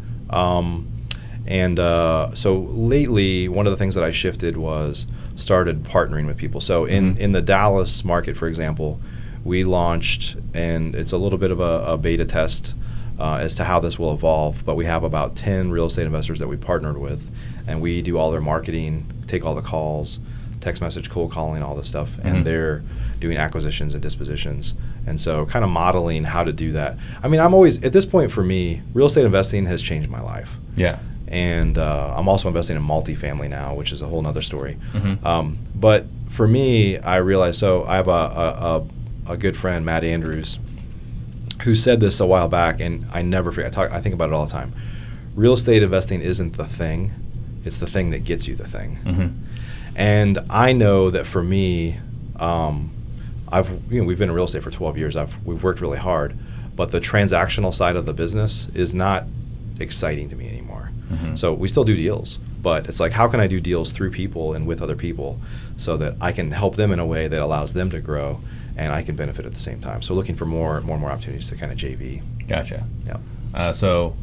So lately, one of the things that I shifted was started partnering with people. So in the Dallas market, for example, we launched, and it's a little bit of a beta test as to how this will evolve, but we have about 10 real estate investors that we partnered with, and we do all their marketing, take all the calls, text message, cold calling, all this stuff, and they're doing acquisitions and dispositions. And so kind of modeling how to do that. I mean, I'm always, at this point for me, real estate investing has changed my life. Yeah. And I'm also investing in multifamily now, which is a whole nother story. But for me, I realized, so I have a good friend, Matt Andrews, who said this a while back, and I never forget. I think about it all the time. Real estate investing isn't the thing; it's the thing that gets you the thing. And I know that for me, we've been in real estate for 12 years. We've worked really hard, but the transactional side of the business is not exciting to me anymore. So we still do deals, but it's like, how can I do deals through people and with other people so that I can help them in a way that allows them to grow and I can benefit at the same time. So looking for more and more opportunities to kind of JV. Gotcha. Yeah. So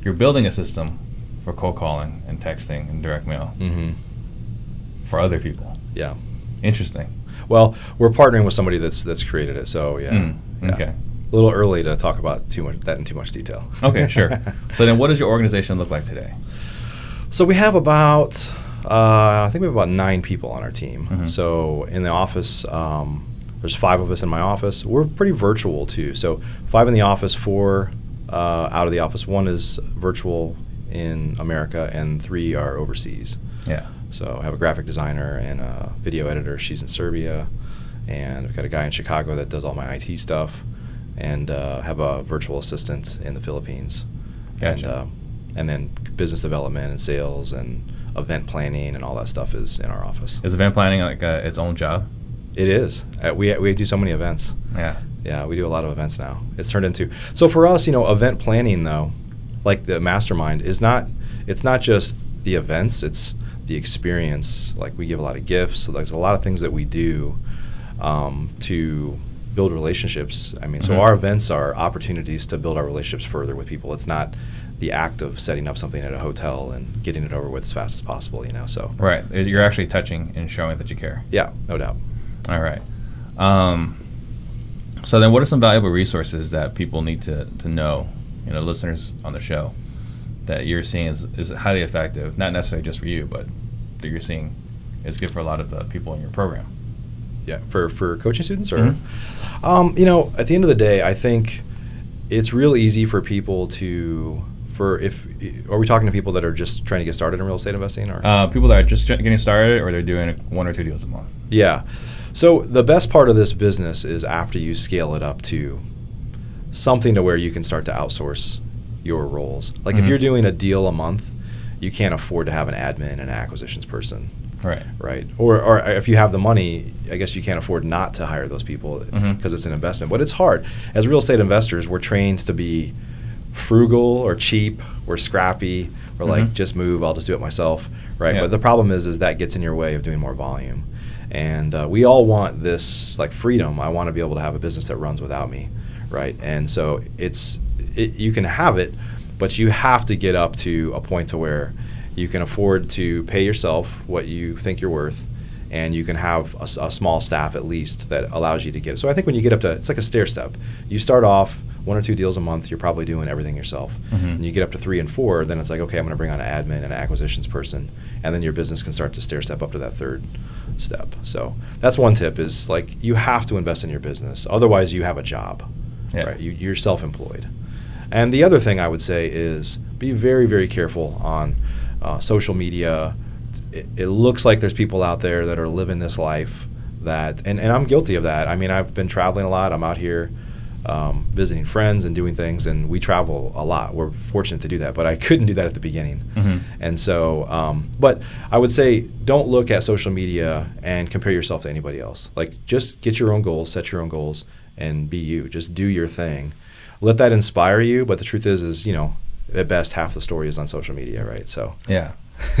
you're building a system for cold calling and texting and direct mail for other people. Yeah. Interesting. Well, we're partnering with somebody that's created it. So yeah. Okay. A little early to talk about that in too much detail. Okay, sure. So then what does your organization look like today? So we have about, I think we have about 9 people on our team. So in the office, there's 5 of us in my office. We're pretty virtual too. So 5 in the office, 4 out of the office. 1 is virtual in America and 3 are overseas. Yeah. So I have a graphic designer and a video editor. She's in Serbia. And I've got a guy in Chicago that does all my IT stuff. And have a virtual assistant in the Philippines. Gotcha. And then business development and sales and event planning and all that stuff is in our office. Is event planning like its own job? It is. We do so many events. Yeah. Yeah, we do a lot of events now. It's turned into, so for us, event planning though, like the mastermind, it's not just the events, it's the experience. Like we give a lot of gifts. So there's a lot of things that we do to build relationships. I mean, so our events are opportunities to build our relationships further with people. It's not the act of setting up something at a hotel and getting it over with as fast as possible, so. Right. You're actually touching and showing that you care. Yeah, no doubt. All right. So then what are some valuable resources that people need to know, listeners on the show, that you're seeing is highly effective, not necessarily just for you, but that you're seeing is good for a lot of the people in your program? Yeah, for coaching students, or at the end of the day, I think it's real easy for people are we talking to people that are just trying to get started in real estate investing, or people that are just getting started, or they're doing 1 or 2 deals a month? Yeah. So the best part of this business is after you scale it up to something to where you can start to outsource your roles. Like if you're doing a deal a month, you can't afford to have an admin and an acquisitions person. Right. Or if you have the money, I guess you can't afford not to hire those people because it's an investment. But it's hard. As real estate investors, we're trained to be frugal or cheap or scrappy or like just move, I'll just do it myself. Right. Yeah. But the problem is that gets in your way of doing more volume. And we all want this like freedom. I want to be able to have a business that runs without me. Right. And so you can have it, but you have to get up to a point to where you can afford to pay yourself what you think you're worth, and you can have a small staff at least that allows you to get it. So I think when you get up to, it's like a stair step. You start off 1 or 2 deals a month, you're probably doing everything yourself. And you get up to 3 and 4, then it's like, okay, I'm going to bring on an admin and an acquisitions person, and then your business can start to stair step up to that 3rd step. So that's one tip is like you have to invest in your business. Otherwise you have a job, right? You're self-employed. And the other thing I would say is be very, very careful on social media. It looks like there's people out there that are living this life that, and I'm guilty of that. I mean, I've been traveling a lot. I'm out here visiting friends and doing things, and we travel a lot. We're fortunate to do that, but I couldn't do that at the beginning. And so, but I would say don't look at social media and compare yourself to anybody else. Like just get your own goals, set your own goals, and be you. Just do your thing. let that inspire you. But the truth is, at best, half the story is on social media, right? So Yeah.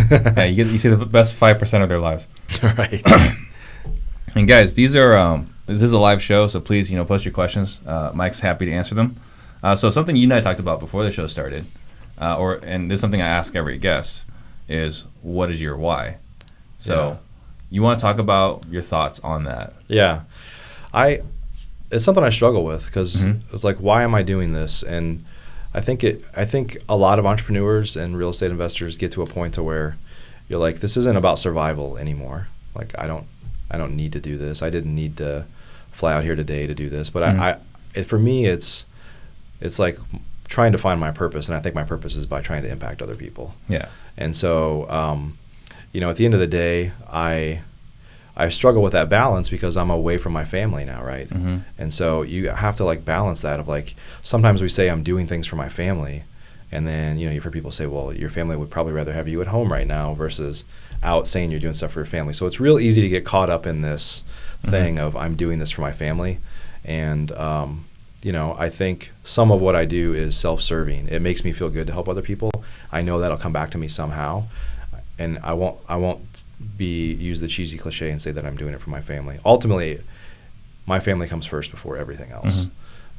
Yeah, you see the best 5% of their lives. Right. And guys, this is a live show, so please, post your questions. Mike's happy to answer them. So something you and I talked about before the show started, and this is something I ask every guest, is what is your why? So you want to talk about your thoughts on that? Yeah. It's something I struggle with because it's like, why am I doing this? And I think a lot of entrepreneurs and real estate investors get to a point to where you're like, this isn't about survival anymore. Like, I don't need to do this. I didn't need to fly out here today to do this. But for me, it's trying to find my purpose, and I think my purpose is by trying to impact other people. Yeah. And so, at the end of the day, I struggle with that balance because I'm away from my family now, right? Mm-hmm. And so you have to balance that of sometimes we say I'm doing things for my family, and then you've heard people say, well, your family would probably rather have you at home right now versus out saying you're doing stuff for your family. So it's real easy to get caught up in this thing of I'm doing this for my family, and I think some of what I do is self-serving. It makes me feel good to help other people. I know that'll come back to me somehow, and I won't use the cheesy cliche and say that I'm doing it for my family. Ultimately, my family comes first before everything else.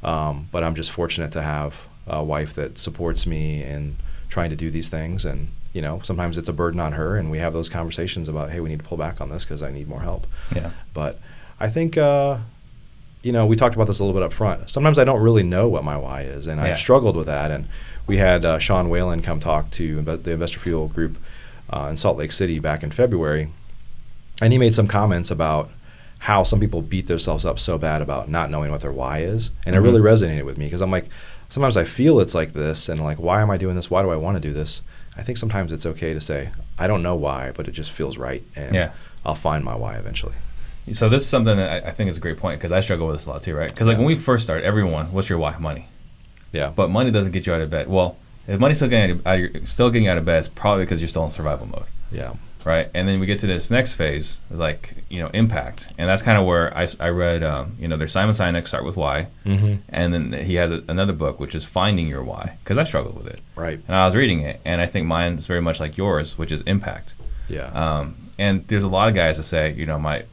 But I'm just fortunate to have a wife that supports me in trying to do these things, and sometimes it's a burden on her, and we have those conversations about, hey, we need to pull back on this because I need more help. Yeah. But I think we talked about this a little bit up front. Sometimes I don't really know what my why is, and I've struggled with that. And we had Sean Whalen come talk to the Ambassador Fuel group in Salt Lake City back in February, and he made some comments about how some people beat themselves up so bad about not knowing what their why is, and it really resonated with me because I'm like, sometimes I feel it's like this, and why am I doing this? Why do I want to do this? I think sometimes it's okay to say, I don't know why, but it just feels right, and I'll find my why eventually. So this is something that I think is a great point because I struggle with this a lot too, right? Because when we first started, everyone, what's your why? Money. Yeah. But money doesn't get you out of bed. Well, if money's still getting you out of bed, it's probably because you're still in survival mode. Yeah. Right. And then we get to this next phase, impact, and that's kind of where I read, there's Simon Sinek's Start with Why, and then he has another book which is Finding Your Why, because I struggled with it. Right. And I was reading it, and I think mine is very much like yours, which is impact. Yeah. And there's a lot of guys that say,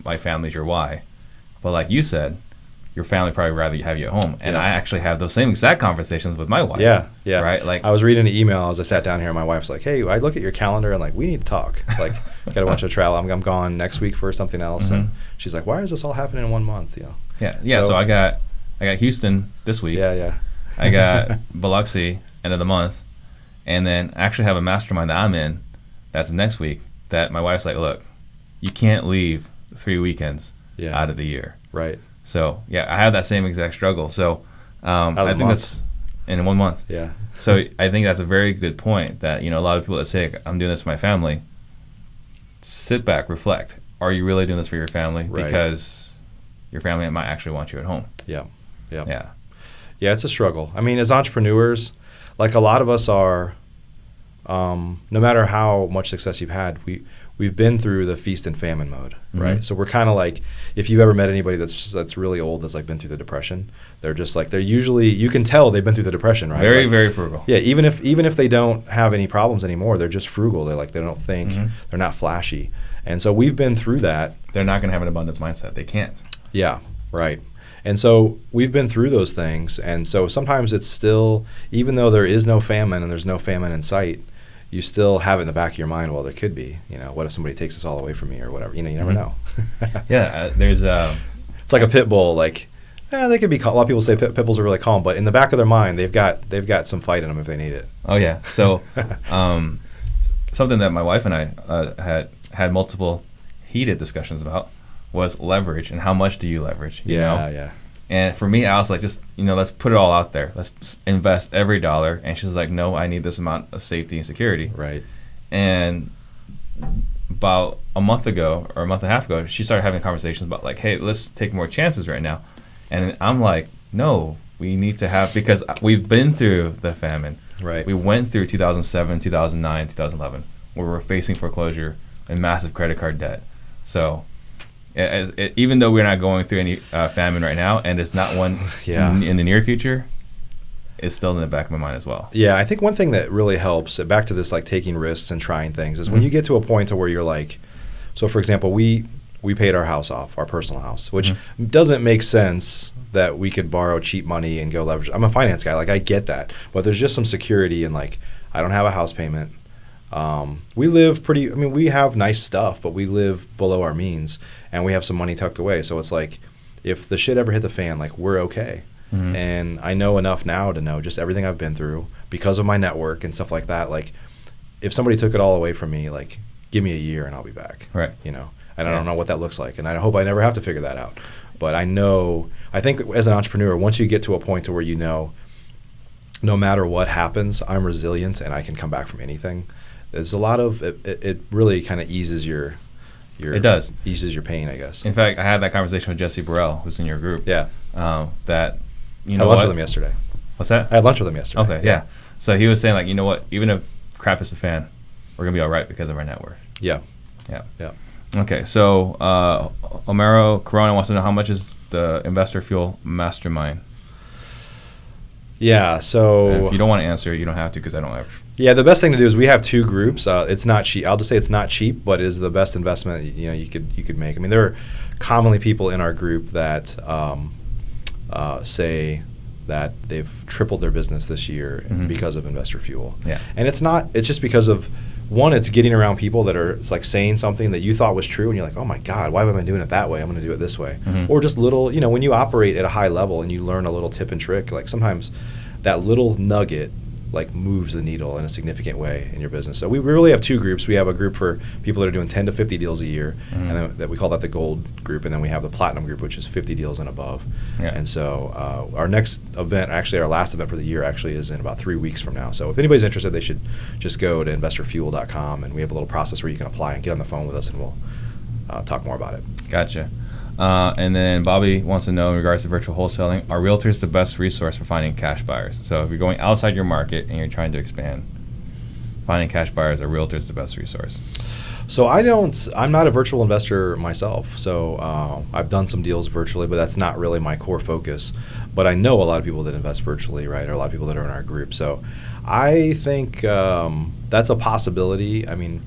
my family's your why, but like you said, your family probably rather have you at home. And I actually have those same exact conversations with my wife. Yeah, yeah. Right? I was reading an email as I sat down here, and my wife's like, hey, I look at your calendar, and we need to talk. Got a bunch of travel. I'm gone next week for something else. And she's like, why is this all happening in 1 month? Yeah, yeah. So I got Houston this week. Yeah, yeah. I got Biloxi end of the month. And then I actually have a mastermind that I'm in that's next week that my wife's like, look, you can't leave 3 weekends out of the year. Right. So, I have that same exact struggle. So, I think that's in 1 month. Yeah. So, I think that's a very good point that, a lot of people that say, I'm doing this for my family, sit back, reflect. Are you really doing this for your family? Right. Because your family might actually want you at home. Yeah. Yeah. Yeah. Yeah, it's a struggle. I mean, as entrepreneurs, a lot of us are, no matter how much success you've had, we've been through the feast and famine mode, right? So we're kind of like, if you've ever met anybody that's really old, that's been through the Depression, they're just they're usually, you can tell they've been through the Depression, right? Very, very frugal. Yeah, even if they don't have any problems anymore, they're just frugal. They're they don't think, they're not flashy. And so we've been through that. They're not going to have an abundance mindset. They can't. Yeah, right. And so we've been through those things. And so sometimes it's still, even though there is no famine and there's no famine in sight, you still have it in the back of your mind, well, there could be, what if somebody takes this all away from me or whatever, you never know. Yeah, there's it's like a pit bull, they could be calm. A lot of people say pit bulls are really calm, but in the back of their mind, they've got some fight in them if they need it. Oh yeah. So something that my wife and I had multiple heated discussions about was leverage and how much do you leverage, you know? Yeah. And for me, I was like, just, let's put it all out there. Let's invest every dollar. And she's like, no, I need this amount of safety and security. Right. And about a month ago or a month and a half ago, she started having conversations about hey, let's take more chances right now. And I'm like, no, we need to have, because we've been through the famine. Right. We went through 2007, 2009, 2011, where we're facing foreclosure and massive credit card debt. So even though we're not going through any famine right now, and it's not one in the near future, is still in the back of my mind as well. Yeah, I think one thing that really helps, back to this like taking risks and trying things, is when you get to a point to where you're like, so for example, we paid our house off, our personal house, which doesn't make sense that we could borrow cheap money and go leverage. I'm a finance guy, like I get that, but there's just some security in like I don't have a house payment. We live we have nice stuff, but we live below our means, and we have some money tucked away. So it's like, if the shit ever hit the fan, like we're okay. And I know enough now to know just everything I've been through because of my network and stuff like that. Like, if somebody took it all away from me, like, give me a year and I'll be back. Right. You know, and I don't know what that looks like, and I hope I never have to figure that out. But I think as an entrepreneur, once you get to a point to where you know, no matter what happens, I'm resilient and I can come back from anything. There's a lot of it really kind of eases your it does eases your pain, I guess. In fact, I had that conversation with Jesse Burrell, who's in your group. Yeah. That you I know had lunch with him yesterday. What's that? I had lunch with him yesterday. Okay, yeah. So he was saying, like, you know what? Even if crap is the fan, we're gonna be all right because of our network. Yeah. Yeah. Yeah. Okay, so Omero Corona wants to know how much is the Ambassador Fuel Mastermind. Yeah. So And if you don't want to answer, you don't have to, because I don't have. Yeah, the best thing to do is we have two groups. It's not cheap. I'll just say it's not cheap, but it is the best investment you could make. I mean, there are commonly people in our group that say that they've tripled their business this year because of Investor Fuel. Yeah. And it's just because of, one, it's getting around people that are, it's like saying something that you thought was true and you're like, oh my God, why am I doing it that way? I'm going to do it this way. Or just little, when you operate at a high level and you learn a little tip and trick, like sometimes that little nugget like moves the needle in a significant way in your business. So we really have two groups. We have a group for people that are doing 10 to 50 deals a year, and then that we call that the gold group, and then we have the platinum group, which is 50 deals and above. Yeah. And so our next event, actually our last event for the year, actually is in about 3 weeks from now. So if anybody's interested, they should just go to investorfuel.com, and we have a little process where you can apply and get on the phone with us, and we'll talk more about it. Gotcha. And then Bobby wants to know, in regards to virtual wholesaling, are realtors the best resource for finding cash buyers? So if you're going outside your market and you're trying to expand, finding cash buyers, are realtors the best resource? So I'm not a virtual investor myself. So I've done some deals virtually, but that's not really my core focus. But I know a lot of people that invest virtually, right? Or a lot of people that are in our group. So I think that's a possibility. I mean,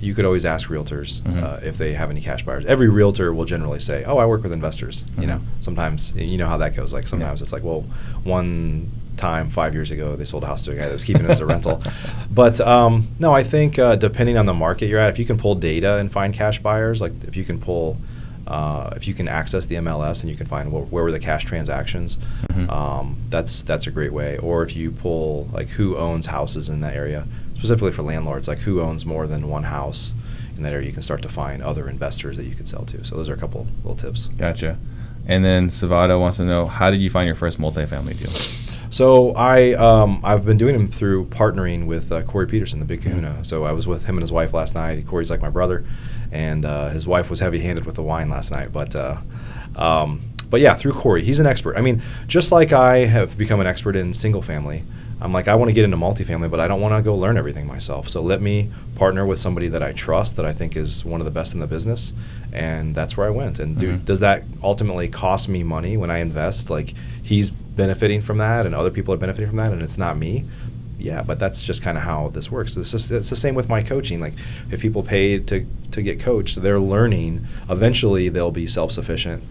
you could always ask realtors if they have any cash buyers. Every realtor will generally say, "Oh, I work with investors." You know, sometimes you know how that goes. Like sometimes it's like, well, one time 5 years ago they sold a house to a guy that was keeping it as a rental. But no, I think depending on the market you're at, if you can pull data and find cash buyers, like if you can pull, if you can access the MLS and you can find where were the cash transactions, that's a great way. Or if you pull like who owns houses in that area. Specifically for landlords, like who owns more than one house in that area, you can start to find other investors that you could sell to. So those are a couple little tips. Gotcha. And then Savado wants to know, how did you find your first multifamily deal? So I've been doing them through partnering with Corey Peterson, the Big Kahuna. So I was with him and his wife last night. Corey's like my brother, and his wife was heavy-handed with the wine last night. But yeah, through Corey, he's an expert. I mean, just like I have become an expert in single family, I'm like, I want to get into multifamily, but I don't want to go learn everything myself. So let me partner with somebody that I trust, that I think is one of the best in the business, and that's where I went. And does that ultimately cost me money when I invest? Like, he's benefiting from that, and other people are benefiting from that, and it's not me. Yeah, but that's just kind of how this works. It's the same with my coaching. Like, if people pay to get coached, they're learning. Eventually, they'll be self-sufficient.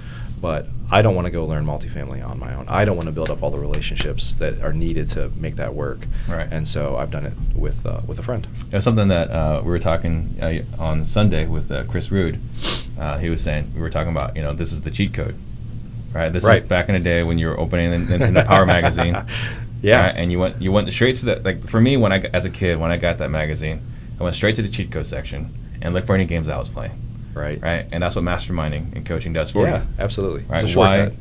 But I don't want to go learn multifamily on my own. I don't want to build up all the relationships that are needed to make that work. Right. And so I've done it with a friend. It was something that we were talking on Sunday with Chris Rude. He was saying, we were talking about, this is the cheat code, right? This is back in the day when you were opening in the Power magazine. Yeah. Right? And you went straight to that. Like for me, as a kid, when I got that magazine, I went straight to the cheat code section and looked for any games I was playing. Right. And that's what masterminding and coaching does for you. Yeah, absolutely. Right? It's a shortcut.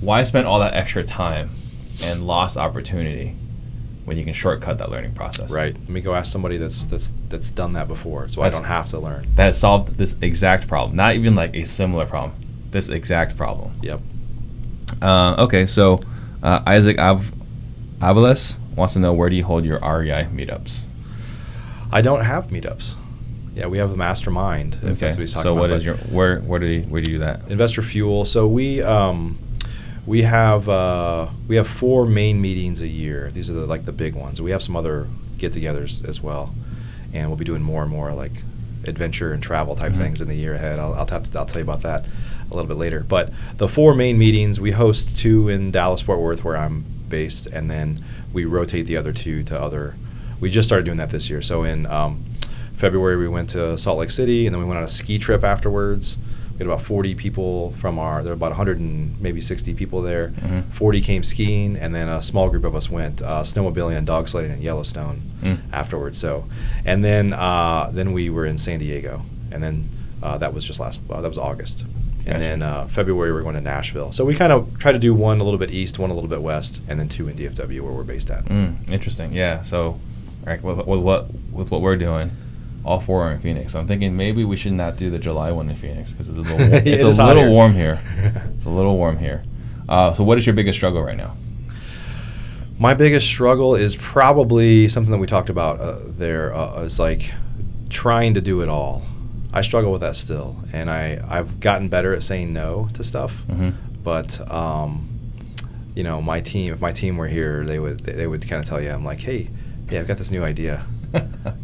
Why spend all that extra time and lost opportunity when you can shortcut that learning process? Right. Let me go ask somebody that's done that before, so I don't have to learn. That has solved this exact problem. Not even like a similar problem. This exact problem. Yep. Okay, so Isaac Avalos wants to know, where do you hold your REI meetups? I don't have meetups. Yeah, we have a mastermind. If that's what he's talking so about. what is your where do you do that? Investor Fuel. So we We have 4 main meetings a year. These are the big ones. We have some other get-togethers as well, and we'll be doing more and more like adventure and travel type things in the year ahead. I'll tell you about that a little bit later. But the 4 main meetings, we host 2 in Dallas Fort Worth where I'm based, and then we rotate the other 2 to other. We just started doing that this year. So in February we went to Salt Lake City, and then we went on a ski trip afterwards. We had about 40 people there were about 100 and maybe 60 people there. 40 came skiing, and then a small group of us went snowmobiling and dog sledding in Yellowstone afterwards. So, and then we were in San Diego, and then that was just that was August. Gotcha. And then February we're going to Nashville. So we kind of try to do one a little bit east, one a little bit west, and then 2 in DFW where we're based at. Interesting. Yeah. So, right, with what we're doing, all 4 are in Phoenix. So I'm thinking maybe we should not do the July one in Phoenix because it's a little warm here. It's a little warm here. So what is your biggest struggle right now? My biggest struggle is probably something that we talked about is like trying to do it all. I struggle with that still, and I've gotten better at saying no to stuff. But if my team were here, they would kind of tell you, I'm like, hey, yeah, I've got this new idea.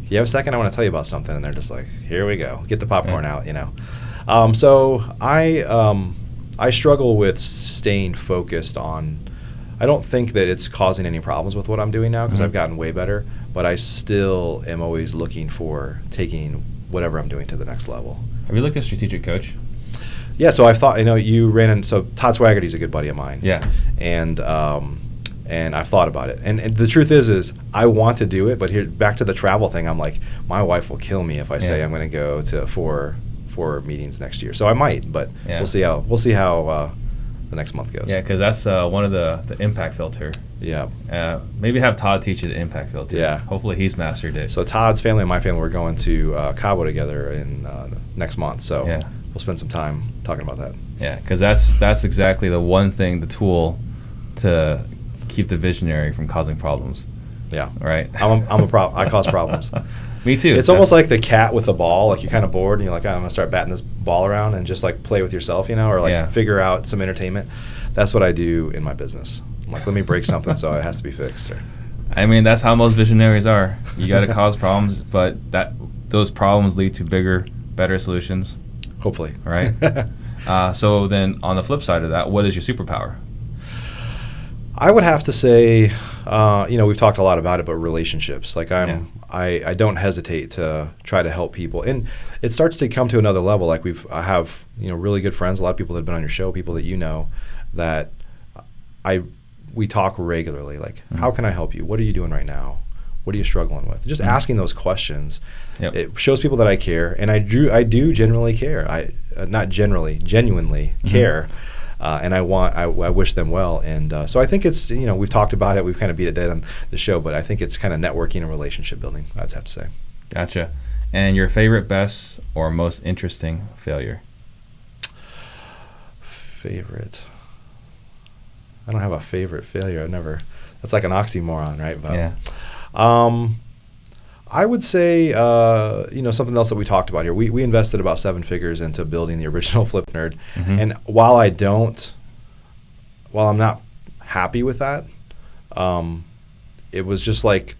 You have a second? I want to tell you about something. And they're just like, here we go. Get the popcorn out, So I struggle with staying focused on. I don't think that it's causing any problems with what I'm doing now because I've gotten way better. But I still am always looking for taking whatever I'm doing to the next level. Have you looked at strategic coach? Yeah. So I've thought. You ran in. So Todd Swaggerty's a good buddy of mine. Yeah. And I've thought about it. And the truth is I want to do it, but here, back to the travel thing, I'm like, my wife will kill me if I say I'm going to go to four meetings next year. So I might, but we'll see how the next month goes. Yeah, because that's one of the impact filter. Yeah. Maybe have Todd teach you the impact filter. Yeah. Hopefully he's mastered it. So Todd's family and my family, we're going to Cabo together in next month. So we'll spend some time talking about that. Yeah, because that's exactly the one thing, the tool to keep the visionary from causing problems. Yeah. Right? I'm a problem. I cause problems. Me too. It's almost like the cat with the ball. Like you're kind of bored and you're like, I'm going to start batting this ball around and just like play with yourself, or like figure out some entertainment. That's what I do in my business. I'm like, let me break something so it has to be fixed. I mean, that's how most visionaries are. You got to cause problems, but those problems lead to bigger, better solutions. Hopefully. Right? So then on the flip side of that, what is your superpower? I would have to say, we've talked a lot about it, but relationships. Like I don't hesitate to try to help people, and it starts to come to another level. Like I have really good friends, a lot of people that have been on your show, people that that we talk regularly. Like, how can I help you? What are you doing right now? What are you struggling with? Just asking those questions. Yep. It shows people that I care, and I do genuinely care. Genuinely care. And I wish them well. And so I think it's, we've talked about it. We've kind of beat it dead on the show, but I think it's kind of networking and relationship building, I'd have to say. Gotcha. And your favorite, best, or most interesting failure? Favorite. I don't have a favorite failure. That's like an oxymoron, right? But, yeah. I would say, something else that we talked about here. We invested about 7 figures into building the original FlipNerd, and while I'm not happy with that, it was just like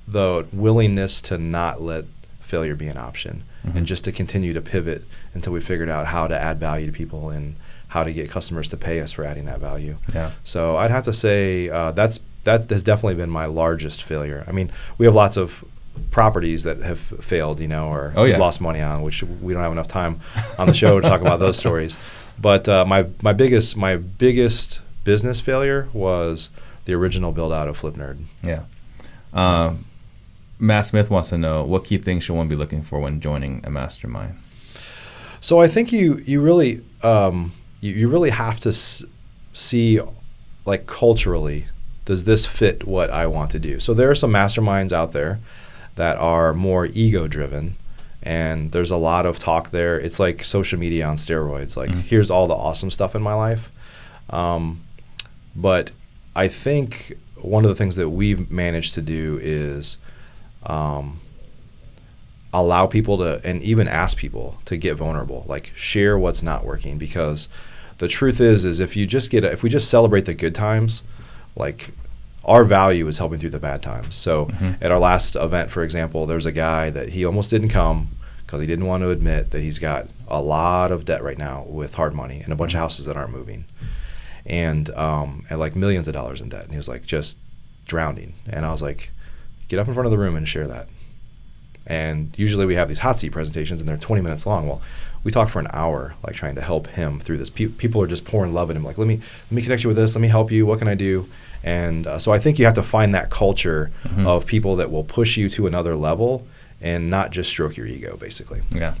the willingness to not let failure be an option, and just to continue to pivot until we figured out how to add value to people and how to get customers to pay us for adding that value. Yeah. So I'd have to say that has definitely been my largest failure. I mean, we have lots of properties that have failed, or lost money on, which we don't have enough time on the show to talk about those stories. But my biggest business failure was the original build out of FlipNerd. Yeah. Matt Smith wants to know, what key things should one be looking for when joining a mastermind? So I think you really have to see, like, culturally, does this fit what I want to do? So there are some masterminds out there that are more ego-driven, and there's a lot of talk there. It's like social media on steroids. Like, here's all the awesome stuff in my life. But I think one of the things that we've managed to do is allow people to, and even ask people to get vulnerable, like share what's not working, because the truth is if we just celebrate the good times, like our value is helping through the bad times. So at our last event, for example, there's a guy that he almost didn't come because he didn't want to admit that he's got a lot of debt right now with hard money and a bunch of houses that aren't moving, and like millions of dollars in debt. And he was like just drowning. And I was like, get up in front of the room and share that. And usually we have these hot seat presentations and they're 20 minutes long. Well, we talked for an hour, like trying to help him through this. People are just pouring love at him, like, let me connect you with this. Let me help you. What can I do? And so I think you have to find that culture of people that will push you to another level and not just stroke your ego, basically. Yeah.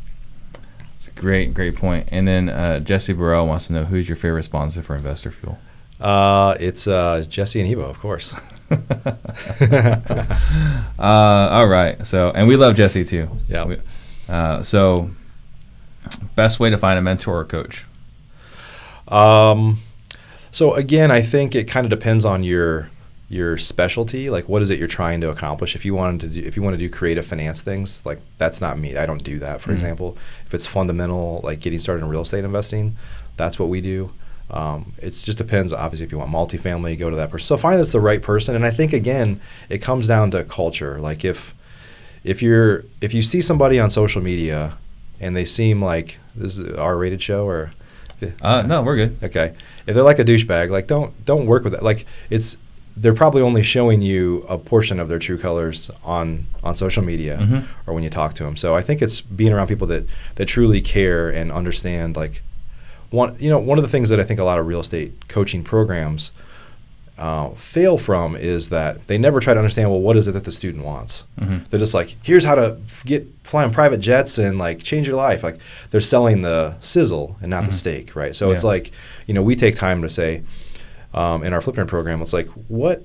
It's a great point. And then Jesse Burrell wants to know, who's your favorite sponsor for Investor Fuel? It's Jesse and Evo, of course. All right. So, and we love Jesse too. Yeah. So, best way to find a mentor or coach? So again, I think it kind of depends on your specialty. Like, what is it you're trying to accomplish? If you want to do creative finance things, like that's not me. I don't do that. For example, if it's fundamental, like getting started in real estate investing, that's what we do. It just depends. Obviously, if you want multifamily, go to that person. So find that's the right person. And I think again, it comes down to culture. Like if you see somebody on social media and they seem like, this is an R-rated show or no, we're good. Okay. If they're like a douchebag, like don't work with that. Like they're probably only showing you a portion of their true colors on social media or when you talk to them. So I think it's being around people that truly care and understand. Like one of the things that I think a lot of real estate coaching programs fail from is that they never try to understand, well, what is it that the student wants? They're just like, here's how to fly on private jets and like change your life. Like they're selling the sizzle and not the steak, right? So it's like, we take time to say in our FlipNerd program, it's like, what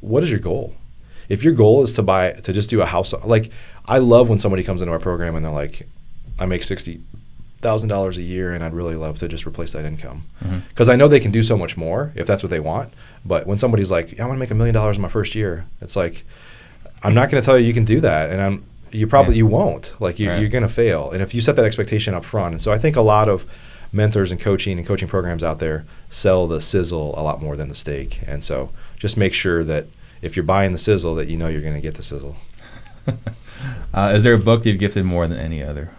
is your goal? If your goal is to just do a house, like I love when somebody comes into our program and they're like, I make $60,000 a year and I'd really love to just replace that income. Because I know they can do so much more if that's what they want. But when somebody's like, I want to make $1 million in my first year, it's like, I'm not going to tell you can do that. And you won't. Like you're going to fail. And if you set that expectation up front. And so I think a lot of mentors and coaching programs out there sell the sizzle a lot more than the steak. And so just make sure that if you're buying the sizzle that you're going to get the sizzle. Is there a book that you've gifted more than any other?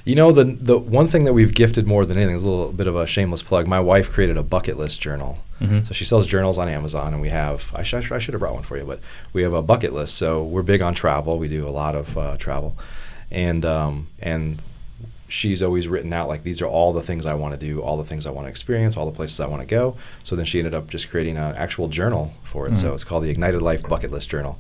The one thing that we've gifted more than anything is a little bit of a shameless plug. My wife created a bucket list journal. So she sells journals on Amazon, and we have, I should have brought one for you, but we have a bucket list. So we're big on travel. We do a lot of travel. And she's always written out, like, these are all the things I want to do, all the things I want to experience, all the places I want to go. So then she ended up just creating an actual journal for it. So it's called the Ignited Life Bucket List Journal.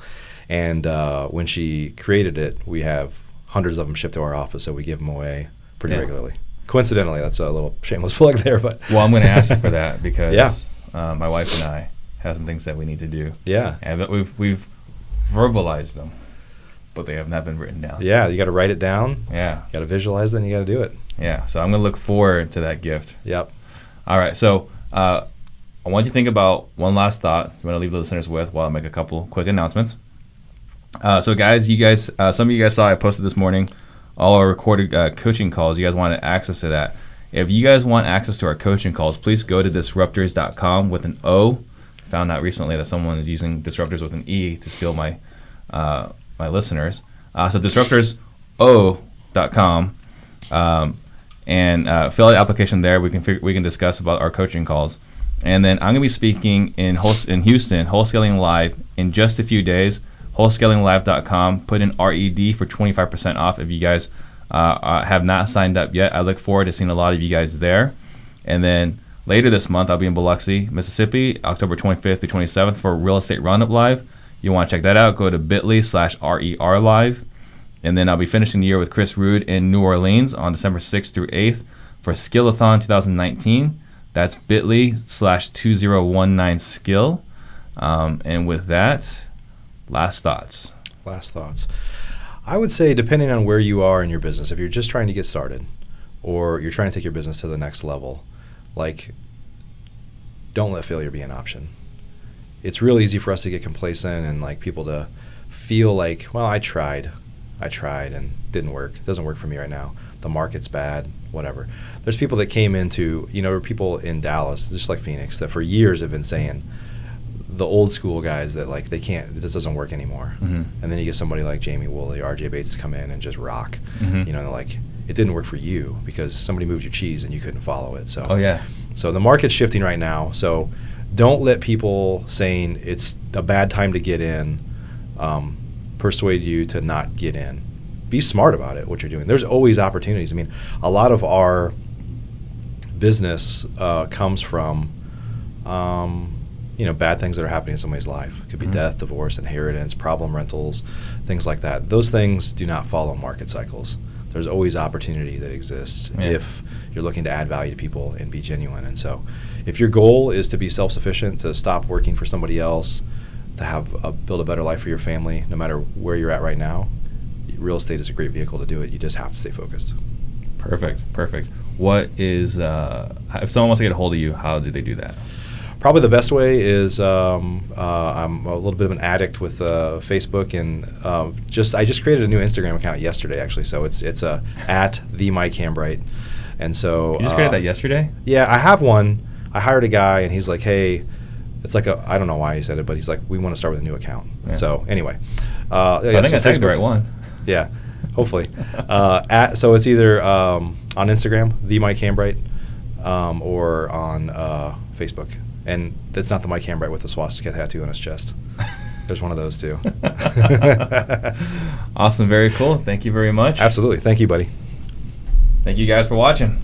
And when she created it, we have hundreds of them shipped to our office, so we give them away pretty regularly. Coincidentally, that's a little shameless plug there, but well, I'm going to ask you for that because my wife and I have some things that we need to do. Yeah, and that we've verbalized them, but they have not been written down. Yeah, you got to write it down. Yeah, you got to visualize it, and you got to do it. Yeah, so I'm going to look forward to that gift. Yep. All right, so I want you to think about one last thought you want to leave the listeners with while I make a couple quick announcements. So guys, some of you guys saw I posted this morning all our recorded coaching calls. You guys wanted access to that. If you guys want access to our coaching calls, please go to disruptors.com with an O. Found out recently that someone is using Disruptors with an E to steal my listeners. So disruptorso.com and fill out the application there. We can discuss about our coaching calls. And then I'm going to be speaking in Houston, Wholesaling Live, in just a few days. Wholesalinglive.com. Put in RED for 25% off if you guys have not signed up yet. I look forward to seeing a lot of you guys there. And then later this month, I'll be in Biloxi, Mississippi, October 25th through 27th for Real Estate Roundup Live. You want to check that out, go to bit.ly/RER Live. And then I'll be finishing the year with Chris Rude in New Orleans on December 6th through 8th for Skillathon 2019. That's bit.ly/2019skill. And with that, last thoughts. I would say, depending on where you are in your business, if you're just trying to get started or you're trying to take your business to the next level, like, don't let failure be an option. It's real easy for us to get complacent and like people to feel like, well, I tried and didn't work. It doesn't work for me right now. The market's bad. whatever. There's people that came into, people in Dallas, just like Phoenix, that for years have been saying, the old school guys that like they can't, this doesn't work anymore. And then you get somebody like Jamie Woolley, RJ Bates to come in and just rock. Like it didn't work for you because somebody moved your cheese and you couldn't follow it. So so the market's shifting right now. So don't let people saying it's a bad time to get in persuade you to not get in. Be smart about it, what you're doing. There's always opportunities. I mean, a lot of our business comes from bad things that are happening in somebody's life. It could be death, divorce, inheritance, problem rentals, things like that. Those things do not follow market cycles. There's always opportunity that exists if you're looking to add value to people and be genuine. And so if your goal is to be self-sufficient, to stop working for somebody else, to have build a better life for your family, no matter where you're at right now, real estate is a great vehicle to do it. You just have to stay focused. Perfect. What is, if someone wants to get a hold of you, how do they do that? Probably the best way is I'm a little bit of an addict with Facebook, and I just created a new Instagram account yesterday, actually. So it's at the Mike Hambright, and so you just created that yesterday? Yeah, I have one. I hired a guy, and he's like, "Hey, it's like I don't know why he said it, but he's like, we want to start with a new account." Yeah. So anyway, I think I tagged the right one. Yeah, hopefully. So it's either on Instagram, the Mike Hambright, or on Facebook. And that's not the Mike Hambright with the swastika tattoo on his chest. There's one of those too. Awesome. Very cool. Thank you very much. Absolutely. Thank you, buddy. Thank you guys for watching.